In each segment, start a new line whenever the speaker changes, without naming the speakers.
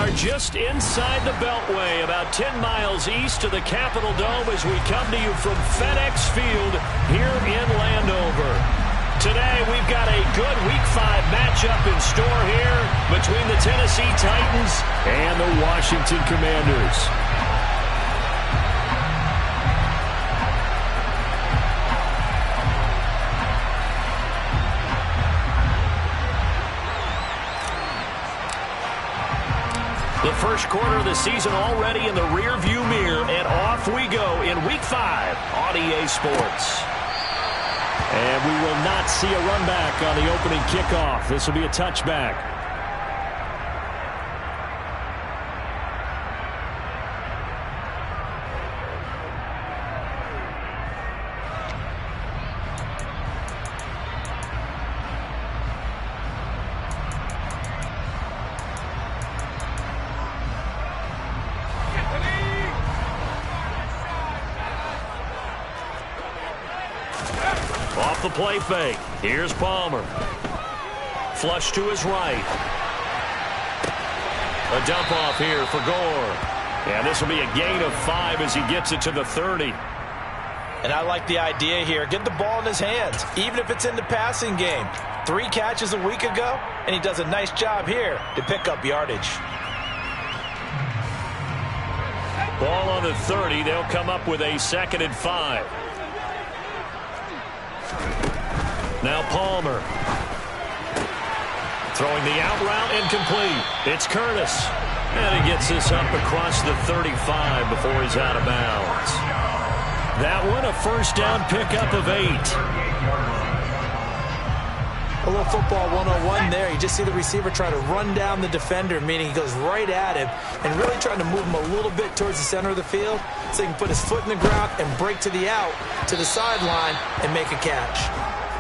are just inside the Beltway, about 10 miles east of the Capitol Dome as we come to you from FedEx Field here in Landover. Today, we've got a good Week 5 matchup in store here between the Tennessee Titans and the Washington Commanders. The first quarter of the season already in the rearview mirror, and off we go in Week 5 on EA Sports. And we will not see a run back on the opening kickoff. This will be a touchback. Off the play fake. Here's Palmer. Flush to his right. A dump off here for Gore. And this will be a gain of 5 as he gets it to the 30.
And I like the idea here. Get the ball in his hands, even if it's in the passing game. 3 catches a week ago, and he does a nice job here to pick up yardage.
Ball on the 30. They'll come up with a 2nd and 5. Now Palmer. Throwing the out route incomplete. It's Curtis. And he gets this up across the 35 before he's out of bounds. That one a first down pickup of 8.
A little football 101 there. You just see the receiver try to run down the defender, meaning he goes right at him and really trying to move him a little bit towards the center of the field so he can put his foot in the ground and break to the out, to the sideline, and make a catch.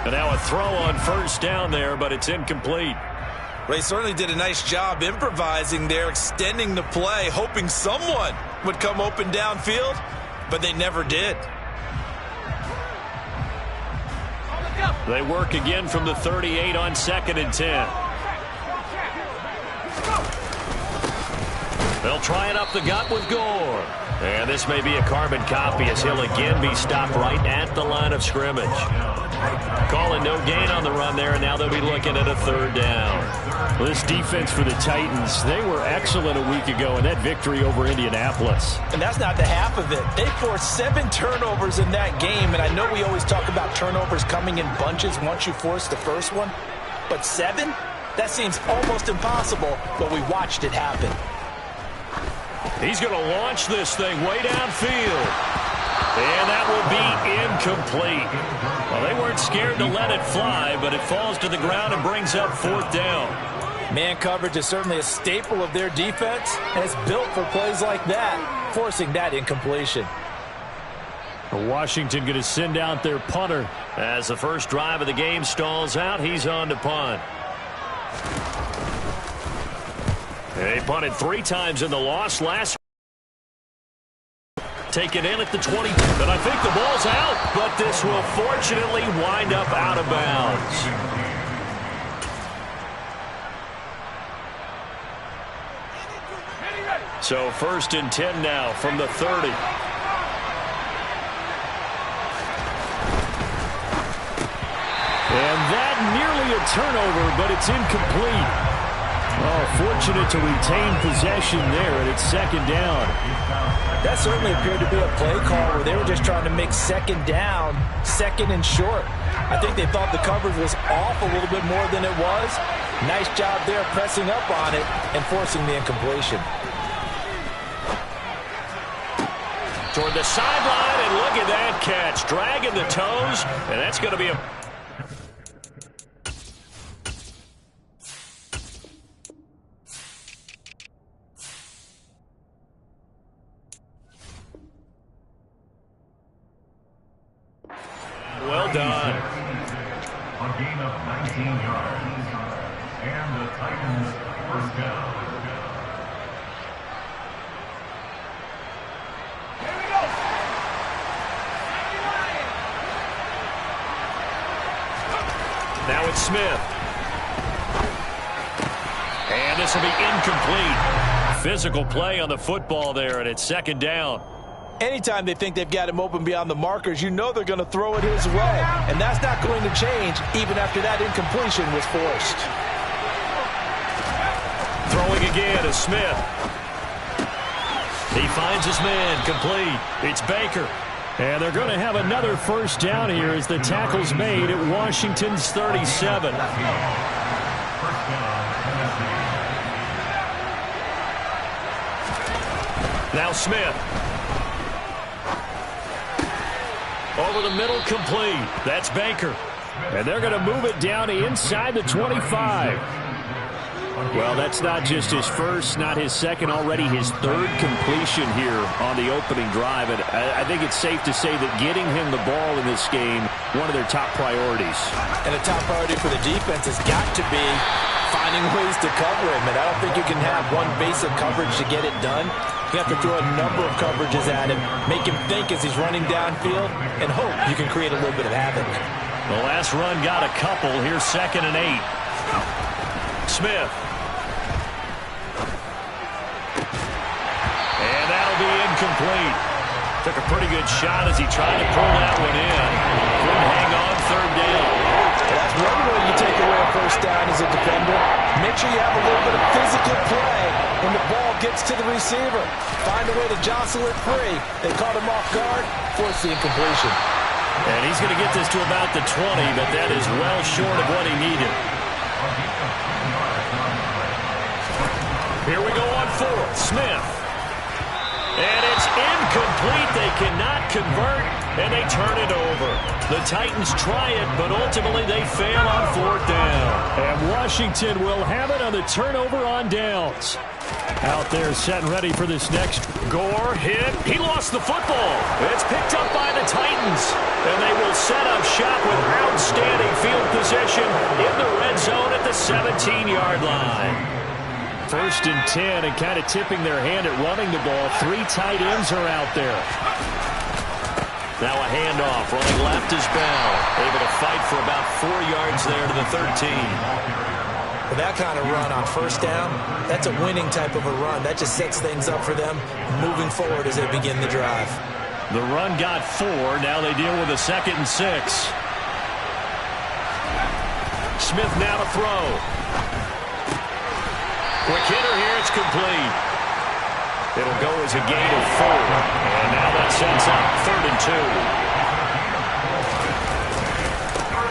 And now a throw on first down there, but it's incomplete.
They certainly did a nice job improvising there, extending the play, hoping someone would come open downfield, but they never did.
They work again from the 38 on 2nd and 10. They'll try it up the gut with Gore. And this may be a carbon copy as he'll again be stopped right at the line of scrimmage. Calling no gain on the run there, and now they'll be looking at a 3rd down. Well, this defense for the Titans, they were excellent a week ago in that victory over Indianapolis.
And that's not the half of it. They forced 7 turnovers in that game, and I know we always talk about turnovers coming in bunches once you force the first one. But 7? That seems almost impossible, but we watched it happen.
He's going to launch this thing way downfield. And that will be incomplete. Well, they weren't scared to let it fly, but it falls to the ground and brings up 4th down.
Man coverage is certainly a staple of their defense, and it's built for plays like that, forcing that incompletion.
Washington going to send out their punter. As the first drive of the game stalls out, he's on to punt. They punted 3 times in the loss last. Taken in at the 20, and I think the ball's out, but this will fortunately wind up out of bounds. So 1st and 10 now from the 30. And that nearly a turnover, but it's incomplete. Oh, fortunate to retain possession there, and it's 2nd down.
That certainly appeared to be a play call where they were just trying to make 2nd down, 2nd and short. I think they thought the coverage was off a little bit more than it was. Nice job there pressing up on it and forcing the incompletion.
Toward the sideline, and look at that catch. Dragging the toes, and that's going to be a... Well done.
A gain of 19 yards. And the Titans 1st down. Here we go.
Now it's Smith. And this will be incomplete. physical play on the football there, and it's second down.
Anytime they think they've got him open beyond the markers, you know they're going to throw it his way. And that's not going to change even after that incompletion was forced.
Throwing again is Smith. He finds his man, complete. It's Baker. And they're going to have another first down here as the tackle's made at Washington's 37. Now Smith. Over the middle, complete. That's Baker. And they're going to move it down inside the 25. Well, that's not just his first, not his second, already his third completion here on the opening drive. And I think it's safe to say that getting him the ball in this game, one of their top priorities.
And a top priority for the defense has got to be finding ways to cover him. And I don't think you can have one basic coverage to get it done. You have to throw a number of coverages at him, make him think as he's running downfield, and hope you can create a little bit of havoc.
The last run got a couple. Here's 2nd and 8. Smith. And that'll be incomplete. Took a pretty good shot as he tried to pull that one in. Couldn't hang on, 3rd down.
That's one way you take away a first down as a defender. Make sure you have a little bit of physical play when the ball gets to the receiver. Find a way to jostle it free. They caught him off guard, force the incompletion.
And he's going to get this to about the 20, but that is well short of what he needed. Here we go on 4th. Smith. And it's incomplete. They cannot convert, and they turn it over. The Titans try it, but ultimately they fail on 4th down. And Washington will have it on the turnover on downs. Out there set and ready for this next. Gore hit. He lost the football. It's picked up by the Titans. And they will set up shop with outstanding field position in the red zone at the 17-yard line. 1st and 10, and kind of tipping their hand at running the ball. 3 tight ends are out there. Now a handoff. Running left is Bell. Able to fight for about 4 yards there to the 13.
With that kind of run on 1st down, that's a winning type of a run. That just sets things up for them moving forward as they begin the drive.
The run got 4. Now they deal with a 2nd and 6. Smith now to throw. Quick hitter here. It's complete. It'll go as a gain of 4. And now that sets up 3rd and 2.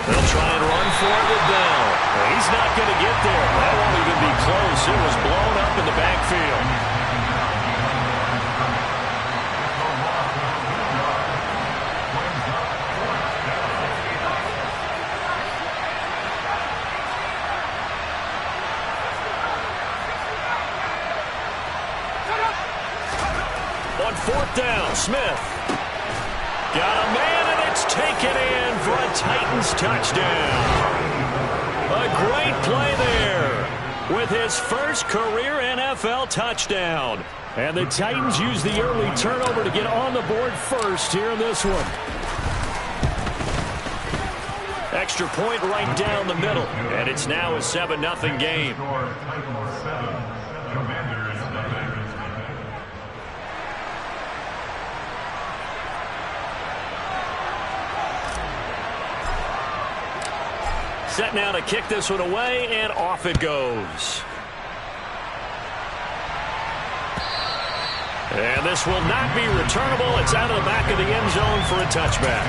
They'll try and run for it with Bell. He's not going to get there. That won't even be close. It was blown up in the backfield. On 4th down, Smith. Got a man, and it's taken in for a Titans touchdown. A great play there with his first career NFL touchdown. And the Titans use the early turnover to get on the board first here in this one. Extra point right down the middle. And it's now a 7-0 game. Set now to kick this one away, and off it goes. And this will not be returnable. It's out of the back of the end zone for a touchback.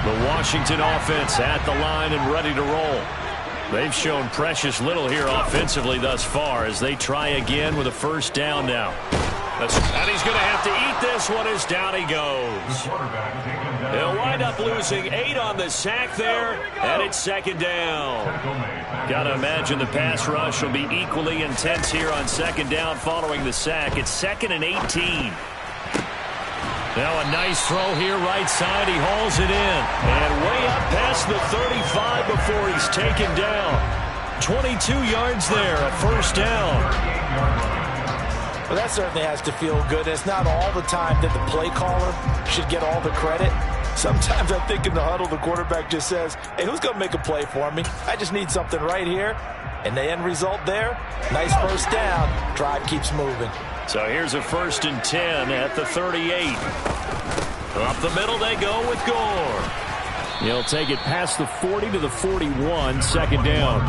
The Washington offense at the line and ready to roll. They've shown precious little here offensively thus far as they try again with a 1st down now. And he's going to have to eat this one as down he goes. They'll wind up losing 8 on the sack there, and it's 2nd down. Got to imagine the pass rush will be equally intense here on 2nd down following the sack. It's 2nd and 18. Now a nice throw here right side. He hauls it in. And way up past the 35 before he's taken down. 22 yards there, a 1st down.
Well, that certainly has to feel good. It's not all the time that the play caller should get all the credit. Sometimes I think in the huddle, the quarterback just says, hey, who's going to make a play for me? I just need something right here. And the end result there, nice first down. Drive keeps moving.
So here's a 1st and 10 at the 38. Up the middle they go with Gore. He'll take it past the 40 to the 41, 2nd down.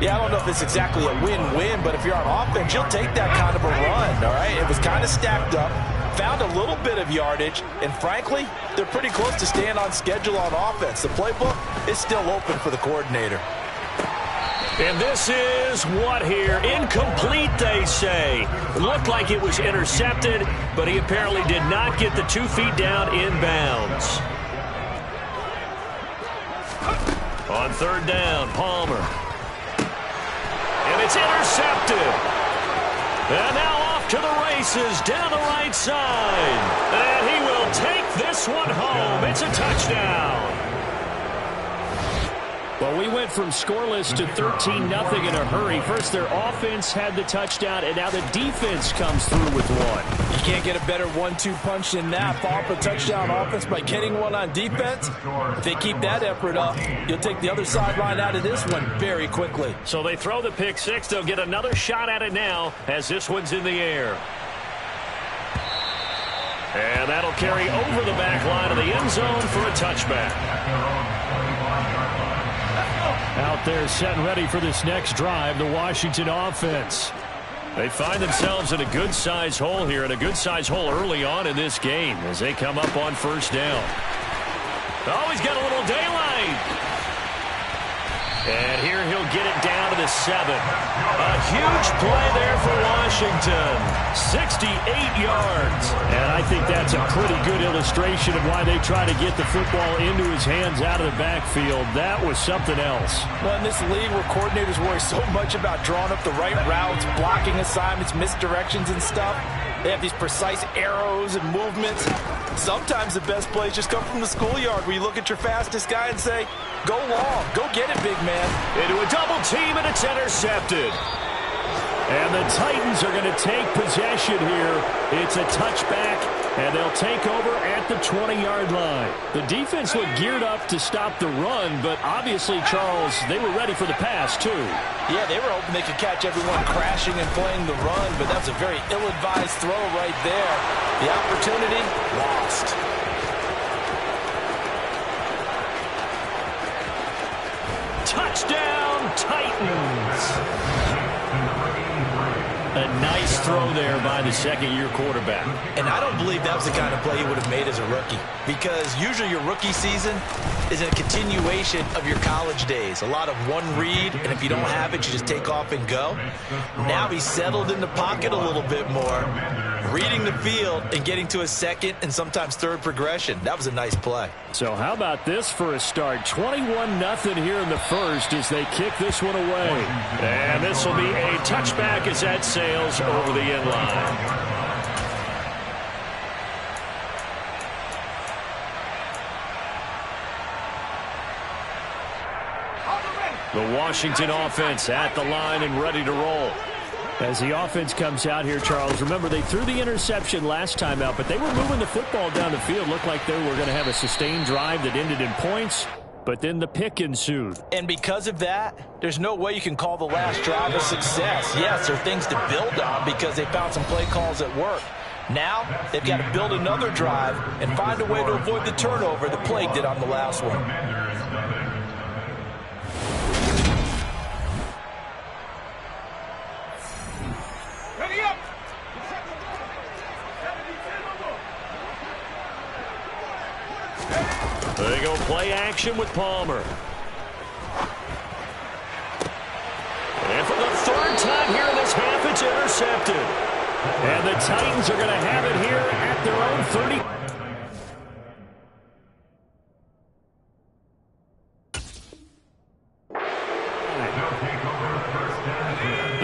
Yeah, I don't know if it's exactly a win-win, but if you're on offense, you'll take that kind of a run, all right? It was kind of stacked up, found a little bit of yardage, and frankly, they're pretty close to staying on schedule on offense. The playbook is still open for the coordinator.
And this is what here? Incomplete, they say. Looked like it was intercepted, but he apparently did not get the 2 feet down inbounds. On 3rd down, Palmer. And it's intercepted. And now off to the races down the right side. And he will take this one home. It's a touchdown. Well, we went from scoreless to 13-0 in a hurry. First, their offense had the touchdown, and now the defense comes through with one.
You can't get a better 1-2 punch than that. Follow up a touchdown offense by getting one on defense. If they keep that effort up, you'll take the other sideline out of this one very quickly.
So they throw the pick six. They'll get another shot at it now as this one's in the air. And that'll carry over the back line of the end zone for a touchback. Out there set and ready for this next drive, the Washington offense. They find themselves in a good-sized hole here, and a good-sized hole early on in this game as they come up on 1st down. Oh, he's got a little daylight. And here he'll get it down to the 7. A huge play there for Washington. 68 yards. And I think that's a pretty good illustration of why they try to get the football into his hands out of the backfield. That was something else.
Well, in this league where coordinators worry so much about drawing up the right routes, blocking assignments, misdirections and stuff, they have these precise arrows and movements. Sometimes the best plays just come from the schoolyard where you look at your fastest guy and say, go long, go get it, big man.
Into a double team, and it's intercepted. And the Titans are going to take possession here. It's a touchback, and they'll take over at the 20-yard line. The defense looked geared up to stop the run, but obviously, Charles, they were ready for the pass, too.
Yeah, they were hoping they could catch everyone crashing and playing the run, but that's a very ill-advised throw right there. The opportunity lost.
Touchdown, Titans. A nice throw there by the second-year quarterback.
And I don't believe that was the kind of play he would have made as a rookie, because usually your rookie season is a continuation of your college days. A lot of one read, and if you don't have it, you just take off and go. Now he's settled in the pocket a little bit more, reading the field and getting to a second and sometimes third progression. That was a nice play.
So how about this for a start? 21-0 here in the first as they kick this one away. And this will be a touchback as that sails over the end line. The Washington offense at the line and ready to roll. As the offense comes out here, Charles, remember they threw the interception last time out, but they were moving the football down the field. Looked like they were going to have a sustained drive that ended in points, but then the pick ensued.
And because of that, there's no way you can call the last drive a success. Yes, there are things to build on because they found some play calls that work. Now, they've got to build another drive and find a way to avoid the turnover that plagued it on the last one.
They go play action with Palmer. And for the third time here in this half, it's intercepted. And the Titans are going to have it here at their own 30.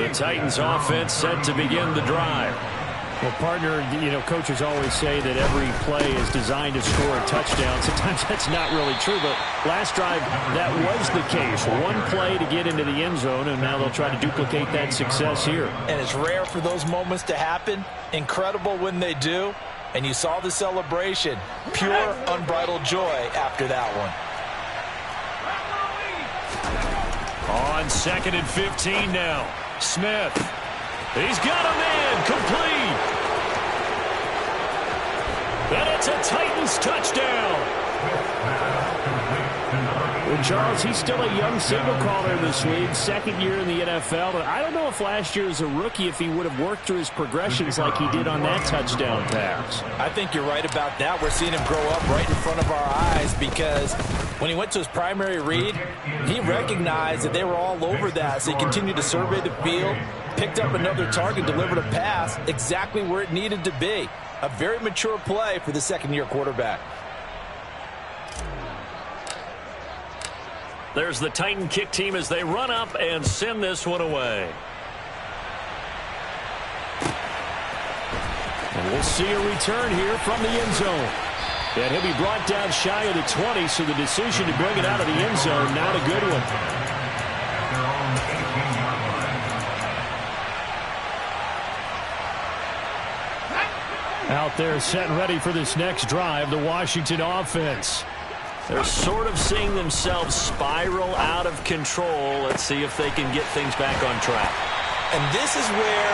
The Titans offense set to begin the drive. Well, partner, you know, coaches always say that every play is designed to score a touchdown. Sometimes that's not really true, but last drive, that was the case. One play to get into the end zone, and now they'll try to duplicate that success here.
And it's rare for those moments to happen. Incredible when they do. And you saw the celebration. Pure, unbridled joy after that one.
On 2nd and 15 now. Smith. He's got a man. Complete. And it's a Titans touchdown.
Well, Charles, he's still a young signal caller in this league, second year in the NFL. But I don't know if last year as a rookie, if he would have worked through his progressions like he did on that touchdown pass.
I think you're right about that. We're seeing him grow up right in front of our eyes because when he went to his primary read, he recognized that they were all over that. So he continued to survey the field, picked up another target, delivered a pass exactly where it needed to be. A very mature play for the second-year quarterback.
There's the Titan kick team as they run up and send this one away.
And we'll see a return here from the end zone. And he'll be brought down shy of the 20, so the decision to bring it out of the end zone, not a good one. Out there set and ready for this next drive, the Washington offense.
They're sort of seeing themselves spiral out of control. Let's see if they can get things back on track.
And this is where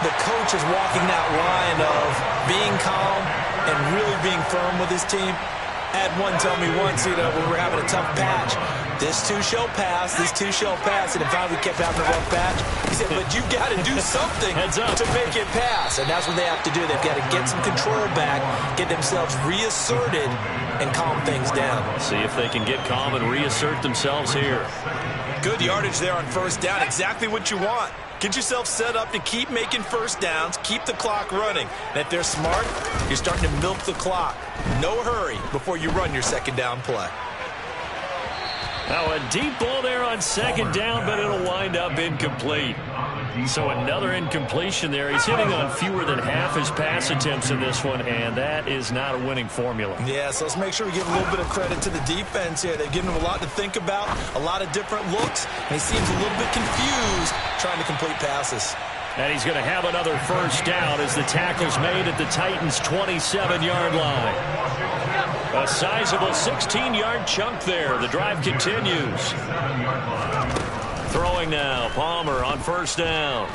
the coach is walking that line of being calm and really being firm with his team. I had one tell me once, when we were having a tough patch, this too shall pass, this too shall pass, and finally we kept having a rough patch. He said, but you got to do something to make it pass, and that's what they have to do. They've got to get some control back, get themselves reasserted, and calm things down.
See if they can get calm and reassert themselves here.
Good yardage there on first down, exactly what you want. Get yourself set up to keep making first downs, keep the clock running. And if they're smart, you're starting to milk the clock. No hurry before you run your second down play.
Now a deep ball there on second down, but it'll wind up incomplete. So another incompletion there. He's hitting on fewer than half his pass attempts in this one, and that is not a winning formula.
Yeah, so let's make sure we give a little bit of credit to the defense here. They've given him a lot to think about, a lot of different looks, and he seems a little bit confused trying to complete passes.
And he's going to have another first down as the tackle's made at the Titans' 27-yard line. A sizable 16-yard chunk there. The drive continues. Throwing now, Palmer on first down.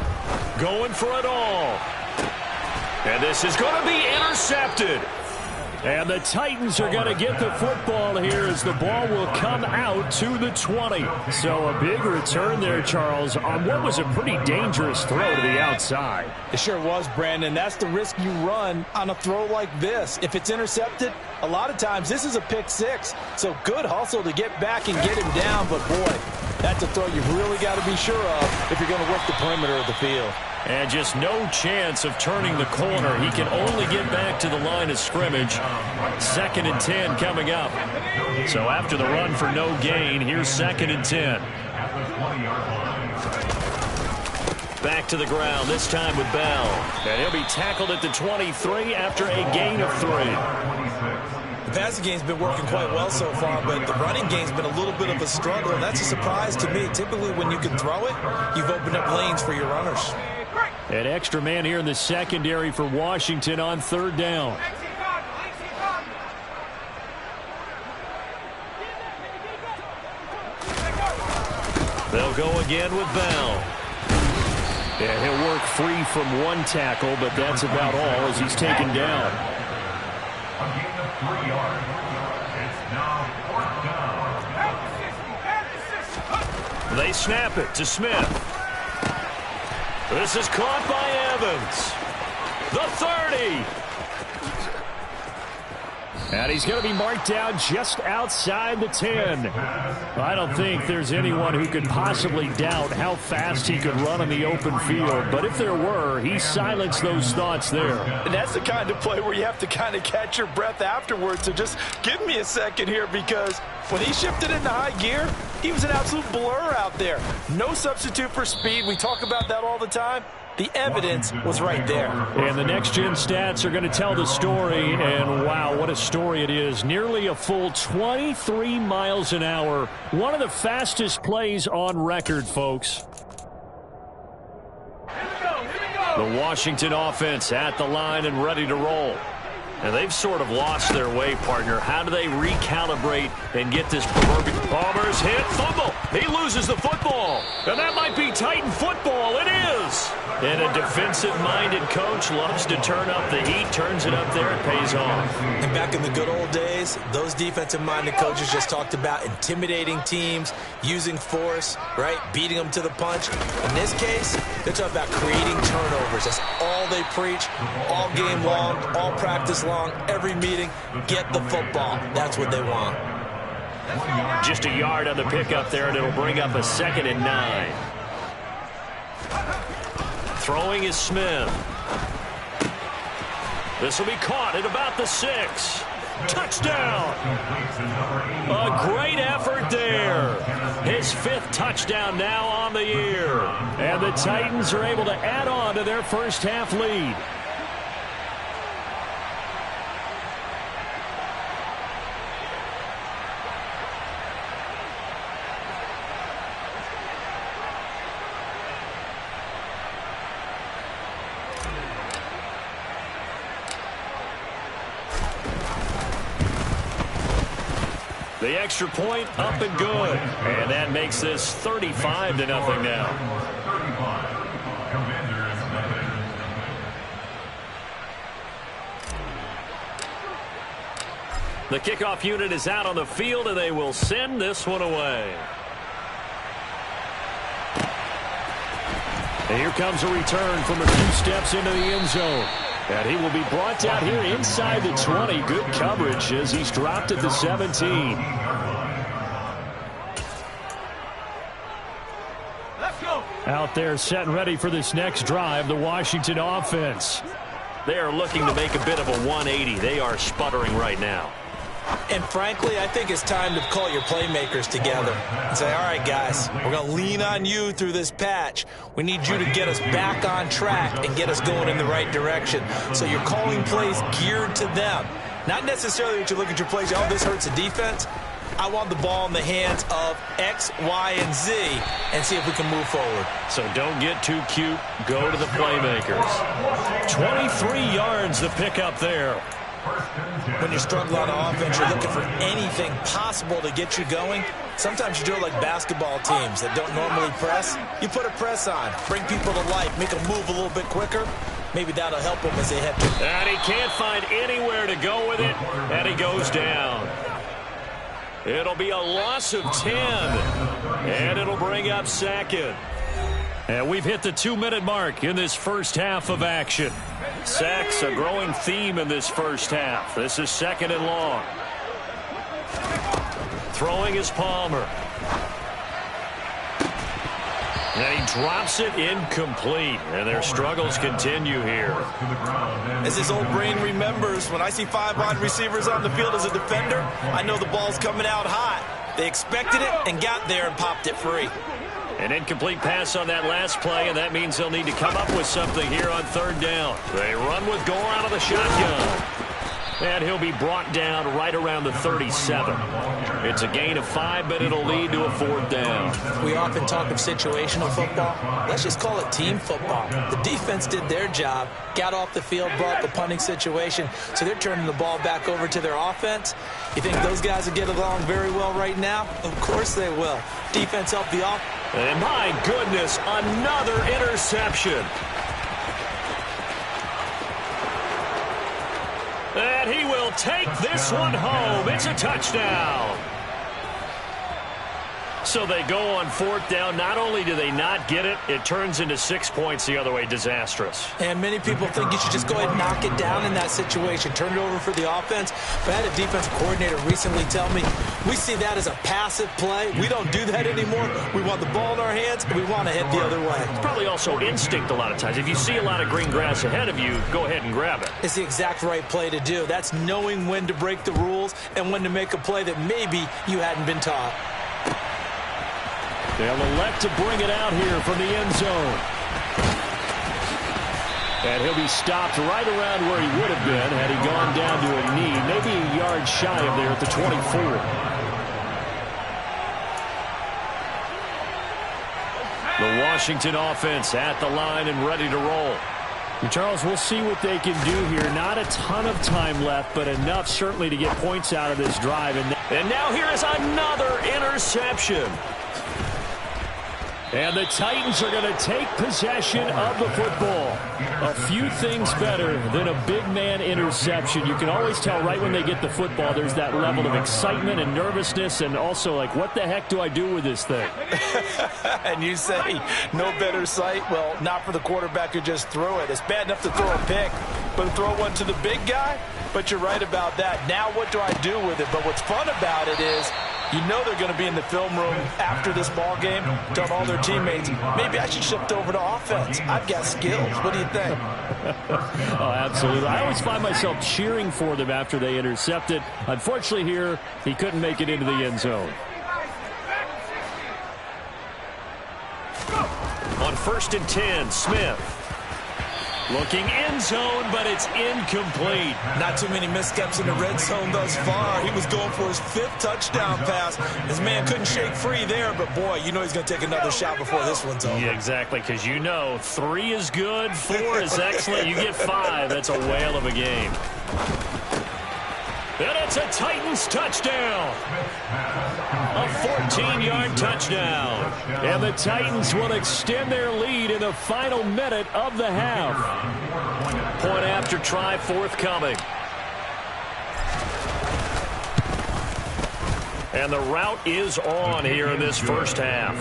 Going for it all. And this is going to be intercepted.
And the Titans are going to get the football here as the ball will come out to the 20. So a big return there, Charles, on what was a pretty dangerous throw to the outside.
It sure was, Brandon. That's the risk you run on a throw like this. If it's intercepted, a lot of times this is a pick six. So good hustle to get back and get him down. But, boy, that's a throw you've really got to be sure of if you're going to work the perimeter of the field.
And just no chance of turning the corner. He can only get back to the line of scrimmage. 2nd and 10 coming up. So after the run for no gain, here's 2nd and 10. Back to the ground, this time with Bell. And he'll be tackled at the 23 after a gain of 3.
The passing game's been working quite well so far, but the running game's been a little bit of a struggle, and that's a surprise to me. Typically, when you can throw it, you've opened up lanes for your runners.
An extra man here in the secondary for Washington on third down.
They'll go again with Bell.
And he'll work free from one tackle, but that's about all as he's taken down.
A gain of 3 yards. It's now 4th down.
They snap it to Smith. This is caught by Evans. The 30.
And he's going to be marked down just outside the 10. I don't think there's anyone who could possibly doubt how fast he could run in the open field. But if there were, he silenced those thoughts there.
And that's the kind of play where you have to kind of catch your breath afterwards. So just give me a second here, because when he shifted into high gear, he was an absolute blur out there. No substitute for speed. We talk about that all the time. The evidence was right there.
And the next-gen stats are going to tell the story, and wow, what a story it is. Nearly a full 23 miles an hour. One of the fastest plays on record, folks.
Here we go, here we go.
The Washington offense at the line and ready to roll. And they've sort of lost their way, partner. How do they recalibrate and get this proverbial... Palmer's hit, fumble. He loses the football. And that might be Titan football. It is. And a defensive-minded coach loves to turn up the heat, turns it up there, and pays off.
And back in the good old days, those defensive-minded coaches just talked about intimidating teams, using force, right, beating them to the punch. In this case, they're talking about creating turnovers. That's all they preach, all game long, all practice long, every meeting. Get the football. That's what they want.
Just a yard on the pickup there, and it'll bring up a 2nd and 9. Throwing is Smith. This will be caught at about the 6. Touchdown! A great effort there. His 5th touchdown now on the year. And the Titans are able to add on to their first half lead. The extra point up and good. And that makes this 35-0 now. The kickoff unit is out on the field, and they will send this one away. And here comes a return from a few steps into the end zone. And he will be brought down here inside the 20. Good coverage as he's dropped at the 17.
Let's go. Out there set and ready for this next drive, the Washington offense.
They are looking to make a bit of a 180. They are sputtering right now.
And frankly, I think it's time to call your playmakers together and say, all right, guys, we're going to lean on you through this patch. We need you to get us back on track and get us going in the right direction. So you're calling plays geared to them. Not necessarily that you look at your plays, oh, this hurts the defense. I want the ball in the hands of X, Y, and Z and see if we can move forward.
So don't get too cute. Go to the playmakers. 23 yards to pick up there.
When you struggle on offense, you're looking for anything possible to get you going. Sometimes you do it like basketball teams that don't normally press. You put a press on, bring people to life, make them move a little bit quicker. Maybe that'll help them as they head to...
And he can't find anywhere to go with it, and he goes down. It'll be a loss of 10, and it'll bring up 2nd.
And we've hit the 2-minute mark in this first half of action.
Sacks, a growing theme in this first half. This is 2nd and long. Throwing is Palmer. And he drops it incomplete. And their struggles continue here.
As his old brain remembers, when I see 5 wide receivers on the field as a defender, I know the ball's coming out hot. They expected it and got there and popped it free.
An incomplete pass on that last play, and that means they'll need to come up with something here on 3rd down. They run with Gore out of the shotgun. And he'll be brought down right around the 37. It's a gain of 5, but it'll lead to a 4th down.
We often talk of situational football. Let's just call it team football. The defense did their job, got off the field, brought the punting situation, so they're turning the ball back over to their offense. You think those guys will get along very well right now? Of course they will. Defense helped the offense.
And my goodness, another interception. And he will take this one home. It's a touchdown. So they go on 4th down. Not only do they not get it, it turns into 6 points the other way. Disastrous.
And many people think you should just go ahead and knock it down in that situation. Turn it over for the offense. But I had a defensive coordinator recently tell me, we see that as a passive play. We don't do that anymore. We want the ball in our hands, and we want to head the other way.
It's probably also instinct a lot of times. If you see a lot of green grass ahead of you, go ahead and grab it.
It's the exact right play to do. That's knowing when to break the rules and when to make a play that maybe you hadn't been taught.
They'll elect to bring it out here from the end zone. And he'll be stopped right around where he would have been had he gone down to a knee, maybe a yard shy of there at the 24.
The Washington offense at the line and ready to roll.
And Charles, we'll see what they can do here. Not a ton of time left, but enough certainly to get points out of this drive.
And now here is another interception.
And the Titans are going to take possession of the football. A few things better than a big man interception. You can always tell right when they get the football, there's that level of excitement and nervousness, and also like, what the heck do I do with this thing?
And you say, no better sight? Well, not for the quarterback who just threw it. It's bad enough to throw a pick, but to throw one to the big guy? But you're right about that. Now what do I do with it? But what's fun about it is, you know they're going to be in the film room after this ball game, telling all their teammates, maybe I should shift over to offense. I've got skills. What do you think?
Oh, absolutely. I always find myself cheering for them after they intercept it. Unfortunately here, he couldn't make it into the end zone.
On 1st and 10, Smith. Looking end zone, but it's incomplete.
Not too many missteps in the red zone thus far. He was going for his 5th touchdown pass. His man couldn't shake free there, but boy, you know he's going to take another shot before this one's over.
Yeah, exactly, because you know 3 is good, 4 is excellent. You get 5. That's a whale of a game. And it's a Titans touchdown. A 14-yard touchdown.
And the Titans will extend their lead in the final minute of the half.
Point after try forthcoming. And the route is on here in this first half.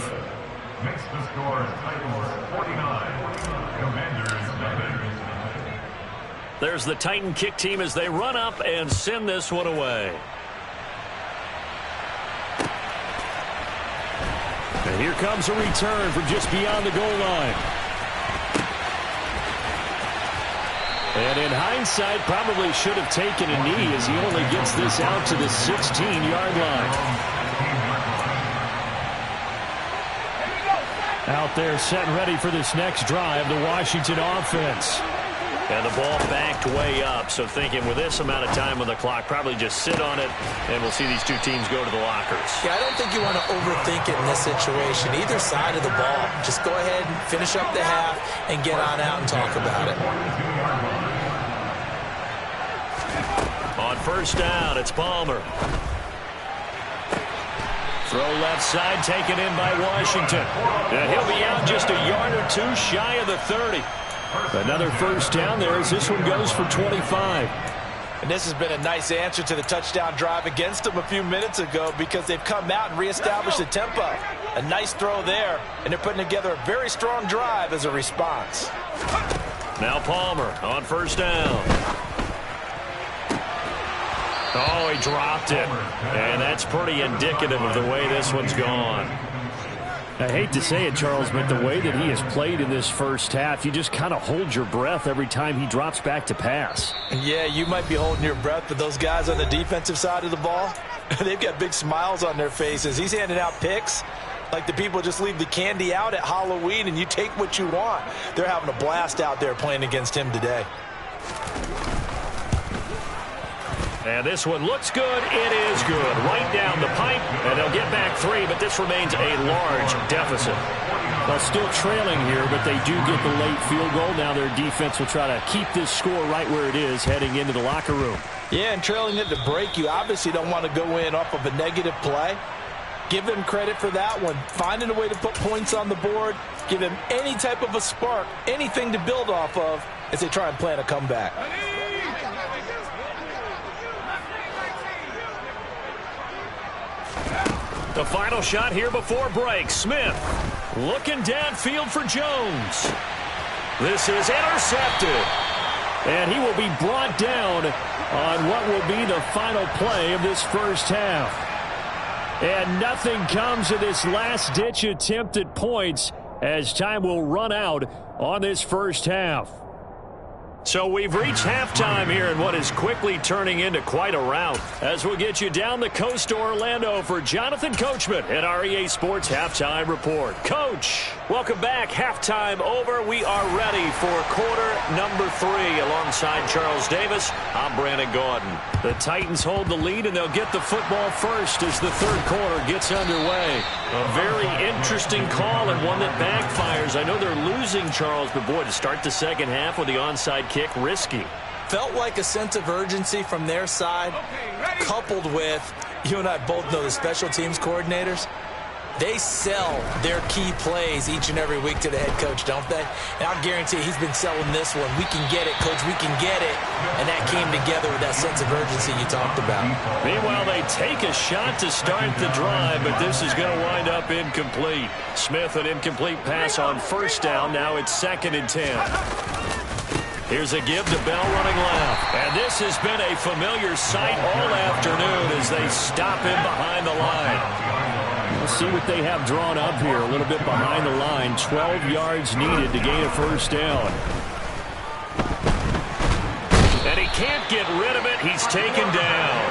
Makes the score Titans 49, Commanders 7.
There's the Titan kick team as they run up and send this one away.
And here comes a return from just beyond the goal line. And in hindsight, probably should have taken a knee as he only gets this out to the 16-yard line. Out there set and ready for this next drive, the Washington offense.
And the ball backed way up, so thinking with this amount of time on the clock, probably just sit on it, and we'll see these two teams go to the lockers.
Yeah, I don't think you want to overthink it in this situation. Either side of the ball. Just go ahead and finish up the half and get on out and talk about it.
On 1st down, it's Palmer. Throw left side, taken in by Washington. And he'll be out just a yard or 2 shy of the 30.
Another 1st down there as this one goes for 25.
And this has been a nice answer to the touchdown drive against them a few minutes ago because they've come out and reestablished the tempo. A nice throw there, and they're putting together a very strong drive as a response.
Now Palmer on 1st down. Oh, he dropped it. And that's pretty indicative of the way this one's gone.
I hate to say it, Charles, but the way that he has played in this first half, you just kind of hold your breath every time he drops back to pass.
Yeah, you might be holding your breath, but those guys on the defensive side of the ball, they've got big smiles on their faces. He's handing out picks like the people just leave the candy out at Halloween and you take what you want. They're having a blast out there playing against him today.
And this one looks good. It is good. Right down the pipe, and they'll get back 3, but this remains a large deficit.
Well, still trailing here, but they do get the late field goal. Now their defense will try to keep this score right where it is heading into the locker room.
Yeah, and trailing it to break, you obviously don't want to go in off of a negative play. Give them credit for that one. Finding a way to put points on the board, give them any type of a spark, anything to build off of as they try and plan a comeback.
The final shot here before break. Smith looking downfield for Jones. This is intercepted.
And he will be brought down on what will be the final play of this first half. And nothing comes of this last-ditch attempt at points as time will run out on this first half.
So we've reached halftime here in what is quickly turning into quite a rout. As we'll get you down the coast to Orlando for Jonathan Coachman at our EA Sports Halftime Report. Coach, welcome back. Halftime over. We are ready for quarter number 3 alongside Charles Davis. I'm Brandon Gaudin. The Titans hold the lead, and they'll get the football first as the third quarter gets underway. A very interesting call and one that backfires. I know they're losing, Charles, but boy, to start the second half with the onside kick, risky.
Felt like a sense of urgency from their side, coupled with, you and I both know the special teams coordinators, they sell their key plays each and every week to the head coach, don't they? And I'll guarantee he's been selling this one. We can get it, coach, we can get it. And that came together with that sense of urgency you talked about.
Meanwhile, they take a shot to start the drive, but this is going to wind up incomplete. Smith, an incomplete pass on first down. Now it's 2nd and 10. Here's a give to Bell running left. And this has been a familiar sight all afternoon as they stop him behind the line.
We'll see what they have drawn up here. A little bit behind the line. 12 yards needed to gain a first down.
And he can't get rid of it. He's taken down.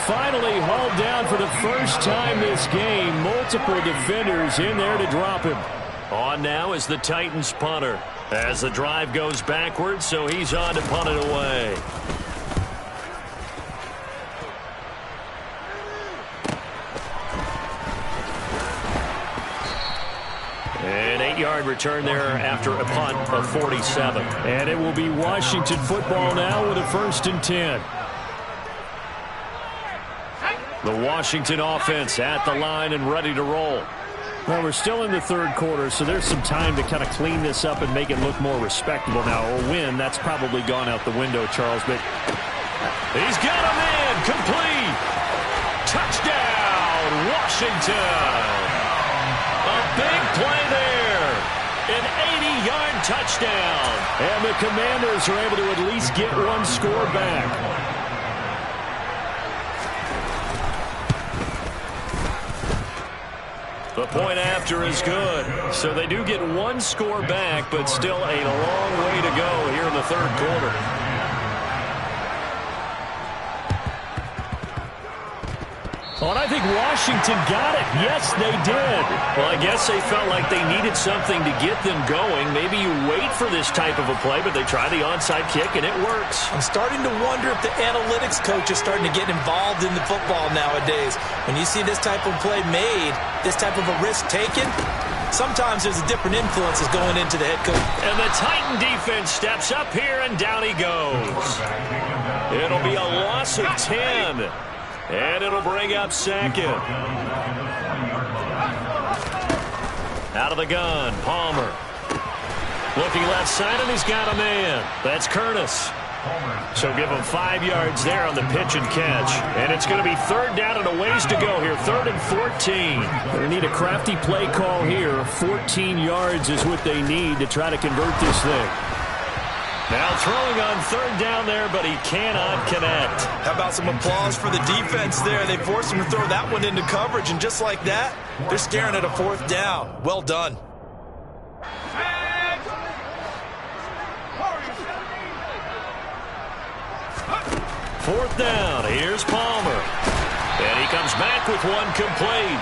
Finally hauled down for the first time this game. Multiple defenders in there to drop him.
On now is the Titans punter. As the drive goes backwards, so he's on to punt it away. An 8-yard return there after a punt of 47.
And it will be Washington football now with a 1st and 10.
The Washington offense at the line and ready to roll.
Well, we're still in the third quarter, so there's some time to kind of clean this up and make it look more respectable now. Or win, that's probably gone out the window, Charles. But
he's got a man, complete. Touchdown, Washington. A big play there. An 80-yard touchdown.
And the Commanders are able to at least get one score back.
The point after is good. So they do get one score back, but still a long way to go here in the third quarter.
Oh, and I think Washington got it. Yes, they did.
Well, I guess they felt like they needed something to get them going. Maybe you wait for this type of a play, but they try the onside kick, and it works.
I'm starting to wonder if the analytics coach is starting to get involved in the football nowadays. When you see this type of play made, this type of a risk taken, sometimes there's a different influences going into the head coach.
And the Titan defense steps up here, and down he goes. It'll be a loss of 10. And it'll bring up 2nd. Out of the gun, Palmer. Looking left side, and he's got a man. That's Curtis. So give him 5 yards there on the pitch and catch. And it's going to be 3rd down and a ways to go here. 3rd and 14.
They need a crafty play call here. 14 yards is what they need to try to convert this thing.
Now throwing on 3rd down there, but he cannot connect.
How about some applause for the defense there? They forced him to throw that one into coverage, and just like that, they're staring at a 4th down. Well done.
Fourth down. Here's Palmer. And he comes back with one complete.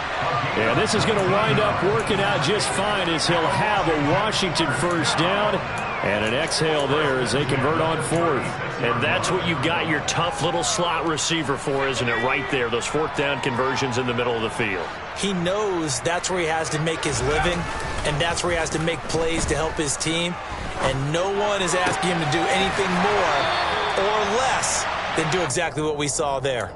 Yeah, this is going to wind up working out just fine as he'll have a Washington first down. And an exhale there as they convert on 4th.
And that's what you've got your tough little slot receiver for, isn't it? Right there, those 4th down conversions in the middle of the field.
He knows that's where he has to make his living, and that's where he has to make plays to help his team. And no one is asking him to do anything more or less than do exactly what we saw there.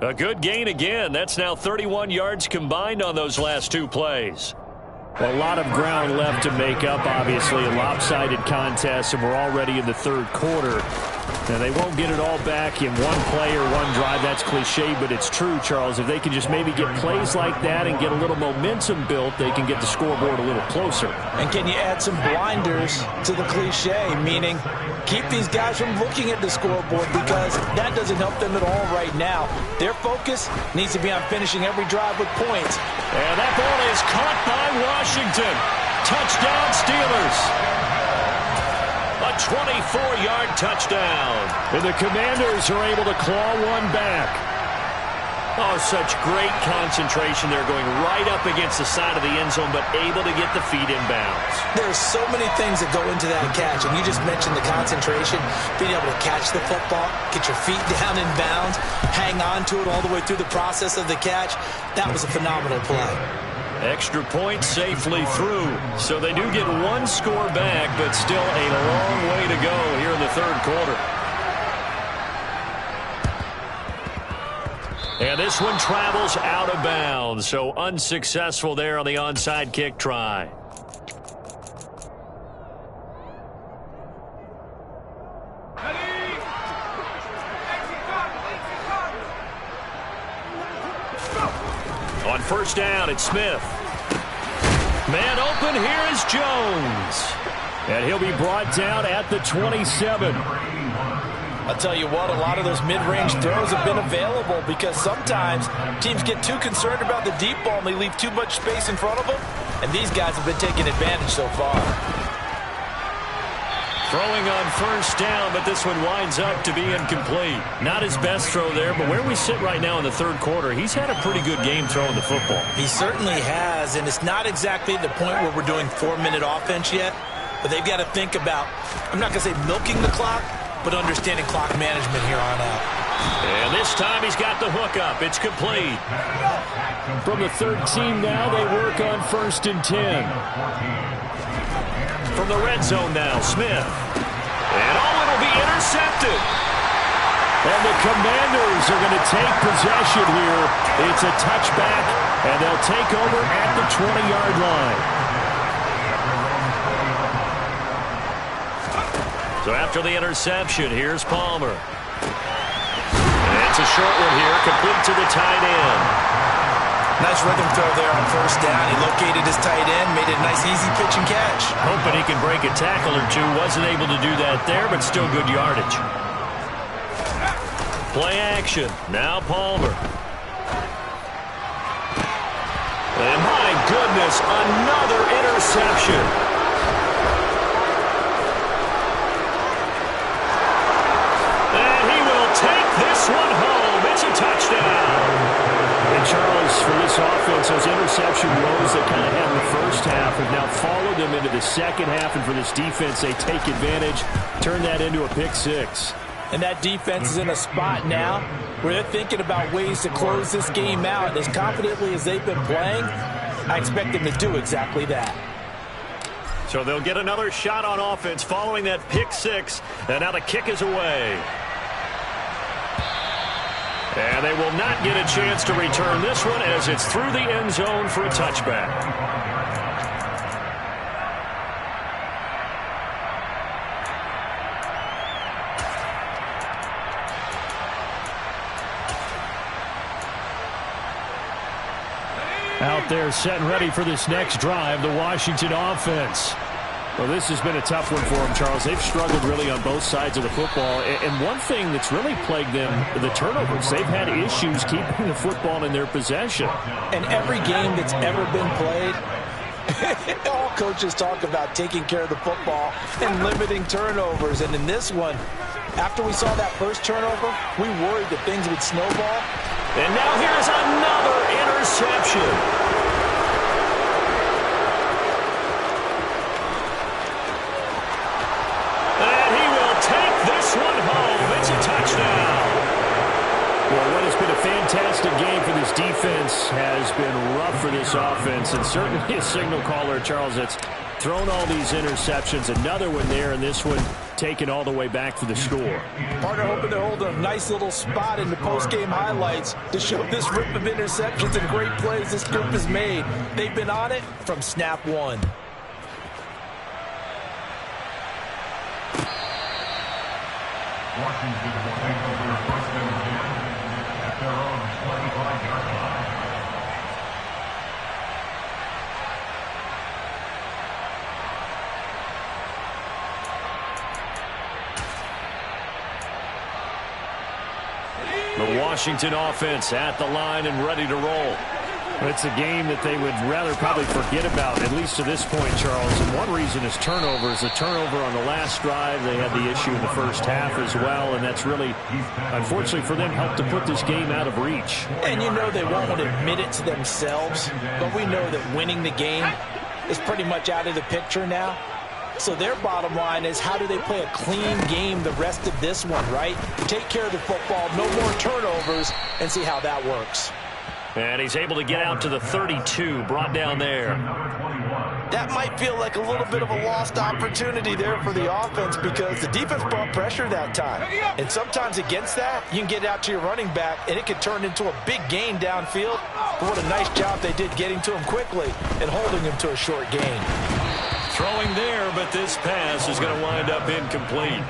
A good gain again. That's now 31 yards combined on those last 2 plays.
A lot of ground left to make up, obviously. A lopsided contest, and we're already in the third quarter. Now, they won't get it all back in one play or one drive. That's cliche, but it's true, Charles. If they can just maybe get plays like that and get a little momentum built, they can get the scoreboard a little closer.
And can you add some blinders to the cliche, meaning keep these guys from looking at the scoreboard, because that doesn't help them at all right now. Their focus needs to be on finishing every drive with points.
And that ball is caught by Washington. Touchdown, Steelers. A 24-yard touchdown.
And the Commanders are able to claw one back.
Oh, such great concentration there, going right up against the side of the end zone, but able to get the feet in bounds.
There's so many things that go into that catch, and you just mentioned the concentration, being able to catch the football, get your feet down in bounds, hang on to it all the way through the process of the catch. That was a phenomenal play.
Extra point safely through. So they do get one score back, but still a long way to go here in the third quarter. And this one travels out of bounds, so unsuccessful there on the onside kick try. On first down, it's Smith. Man open, here is Jones.
And he'll be brought down at the 27.
I'll tell you what, a lot of those mid-range throws have been available because sometimes teams get too concerned about the deep ball and they leave too much space in front of them, and these guys have been taking advantage so far.
Throwing on first down, but this one winds up to be incomplete. Not his best throw there, but where we sit right now in the third quarter, he's had a pretty good game throwing the football.
He certainly has, and it's not exactly the point where we're doing 4-minute offense yet, but they've got to think about, I'm not going to say milking the clock, but understanding clock management here on out.
And this time he's got the hook up. It's complete.
From the 13 now, they work on first and 10.
From the red zone now, Smith. And it'll be intercepted.
And the Commanders are going to take possession here. It's a touchback, and they'll take over at the 20-yard line.
So after the interception, here's Palmer. And it's a short one here, complete to the tight end.
Nice rhythm throw there on first down. He located his tight end, made it a nice easy pitch and catch.
Hoping he can break a tackle or two. Wasn't able to do that there, but still good yardage. Play action. Now Palmer. And my goodness, another interception. This one home. It's a touchdown.
And Charles, for this offense, those interception woes that kind of had in the first half have now followed them into the second half. And for this defense, they take advantage, turn that into a pick six.
And that defense is in a spot now where they're thinking about ways to close this game out. As confidently as they've been playing, I expect them to do exactly that.
So they'll get another shot on offense following that pick six. And now the kick is away. And they will not get a chance to return this one as it's through the end zone for a touchback.
Out there set and ready for this next drive, the Washington offense. Well, this has been a tough one for them, Charles. They've struggled really on both sides of the football. And one thing that's really plagued them, the turnovers. They've had issues keeping the football in their possession.
And every game that's ever been played, all coaches talk about taking care of the football and limiting turnovers. And in this one, after we saw that first turnover, we worried that things would snowball.
And now here's another interception. One home. It's a touchdown.
Well, what has been a fantastic game for this defense has been rough for this offense, and certainly a signal caller, Charles, that's thrown all these interceptions. Another one there, and this one taken all the way back for the score.
Partner hoping to hold a nice little spot in the post-game highlights to show this rip of interceptions and great plays this group has made. They've been on it from snap one.
Washington will take over first and 10 at their own 25-yard line.
The Washington offense at the line and ready to roll.
It's a game that they would rather probably forget about, at least to this point, Charles. And one reason is turnovers. A turnover on the last drive. They had the issue in the first half as well, and that's really, unfortunately for them, helped to put this game out of reach.
And you know they won't admit it to themselves, but we know that winning the game is pretty much out of the picture now. So their bottom line is, how do they play a clean game the rest of this one, right? Take care of the football, no more turnovers, and see how that works.
And he's able to get out to the 32, brought down there.
That might feel like a little bit of a lost opportunity there for the offense because the defense brought pressure that time. And sometimes against that, you can get out to your running back, and it could turn into a big gain downfield. But what a nice job they did getting to him quickly and holding him to a short gain.
Throwing there, but this pass is going to wind up incomplete.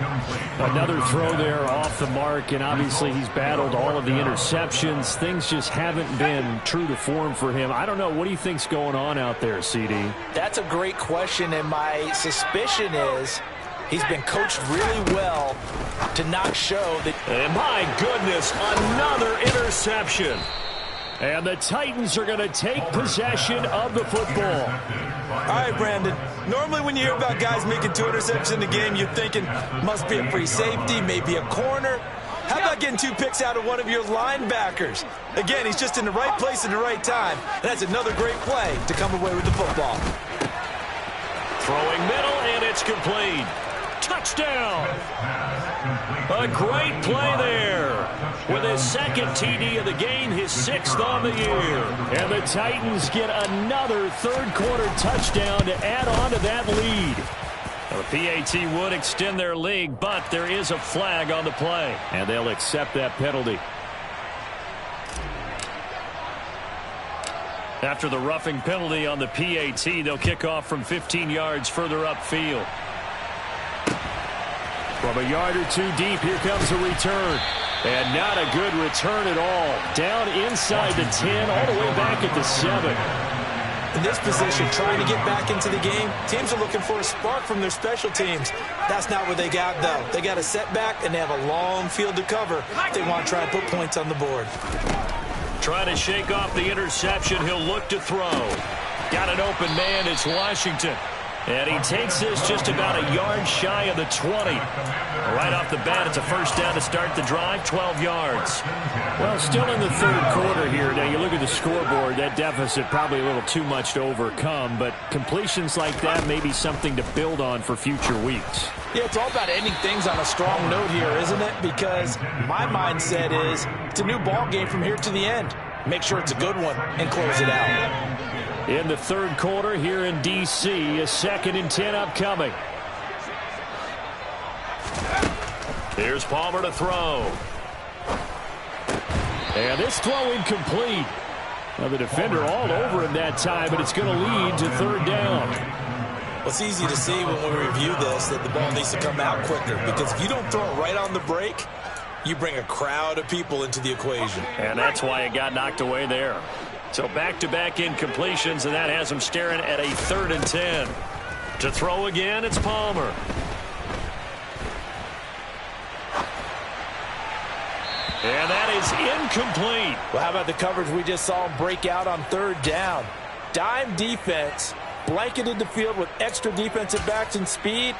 Another throw there off the mark, and obviously he's battled all of the interceptions. Things just haven't been true to form for him. I don't know. What do you think's going on out there, CD?
That's a great question, and my suspicion is he's been coached really well to not show that.
And my goodness, another interception.
And the Titans are going to take possession of the football.
All right, Brandon. Normally when you hear about guys making 2 interceptions in the game, you're thinking must be a free safety, maybe a corner. How about getting 2 picks out of one of your linebackers? Again, he's just in the right place at the right time. And that's another great play to come away with the football.
Throwing middle, and it's complete. Touchdown. A great play there. With his second TD of the game, his 6th on the year.
And the Titans get another third-quarter touchdown to add on to that lead.
Well, the PAT would extend their lead, but there is a flag on the play.
And they'll accept that penalty.
After the roughing penalty on the PAT, they'll kick off from 15 yards further upfield.
From a yard or 2 deep, here comes a return. And not a good return at all. Down inside the 10, all the way back at the 7.
In this position, trying to get back into the game, teams are looking for a spark from their special teams. That's not what they got, though. They got a setback, and they have a long field to cover if they want to try and put points on the board.
Trying to shake off the interception. He'll look to throw. Got an open man. It's Washington. And he takes this just about a yard shy of the 20. Right off the bat, it's a first down to start the drive, 12 yards.
Well, still in the third quarter here. Now, you look at the scoreboard, that deficit probably a little too much to overcome, but completions like that may be something to build on for future weeks.
Yeah, it's all about ending things on a strong note here, isn't it? Because my mindset is it's a new ball game from here to the end. Make sure it's a good one and close it out.
In the third quarter here in D.C., a 2nd and 10 upcoming.
Here's Palmer to throw.
And this throw incomplete. Now the defender all over him that time, but it's going to lead to third down.
Well, it's easy to see when we review this that the ball needs to come out quicker, because if you don't throw it right on the break, you bring a crowd of people into the equation.
And that's why it got knocked away there. So back-to-back incompletions, and that has him staring at a 3rd and 10. To throw again, it's Palmer. And that is incomplete.
Well, how about the coverage we just saw him break out on 3rd down? Dime defense, blanketed the field with extra defensive backs and speed,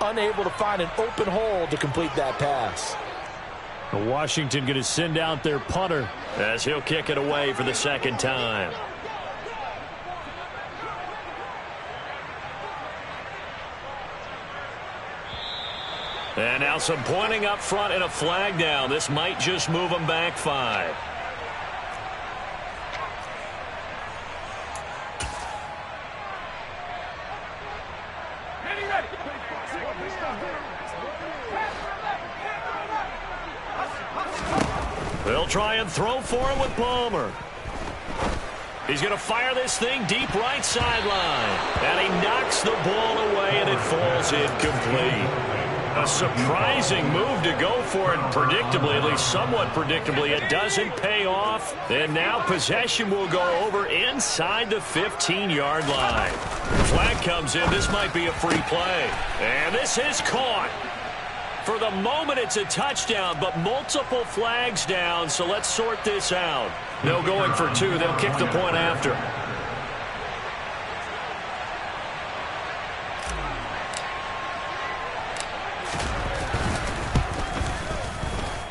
unable to find an open hole to complete that pass.
Washington going to send out their punter
as he'll kick it away for the 2nd time. And now some pointing up front and a flag down. This might just move them back 5. They'll try and throw for him with Palmer. He's going to fire this thing deep right sideline. And he knocks the ball away, and it falls incomplete. A surprising move to go for it, predictably, at least somewhat predictably. It doesn't pay off. And now possession will go over inside the 15-yard line. Flag comes in. This might be a free play. And this is caught. For the moment, it's a touchdown, but multiple flags down, so let's sort this out. No going for two. They'll kick the point after.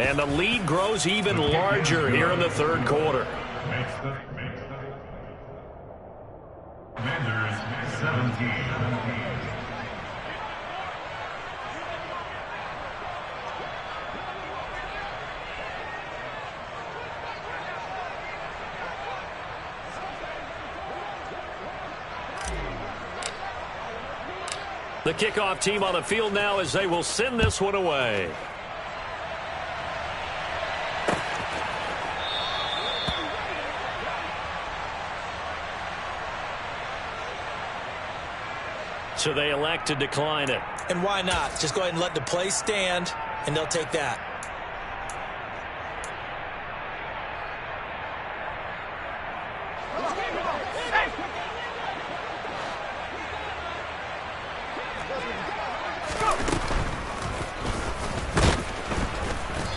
And the lead grows even larger here in the third quarter.
Commanders 17.
The kickoff team on the field now as they will send this one away. So they elect to decline it.
And why not? Just go ahead and let the play stand, and they'll take that.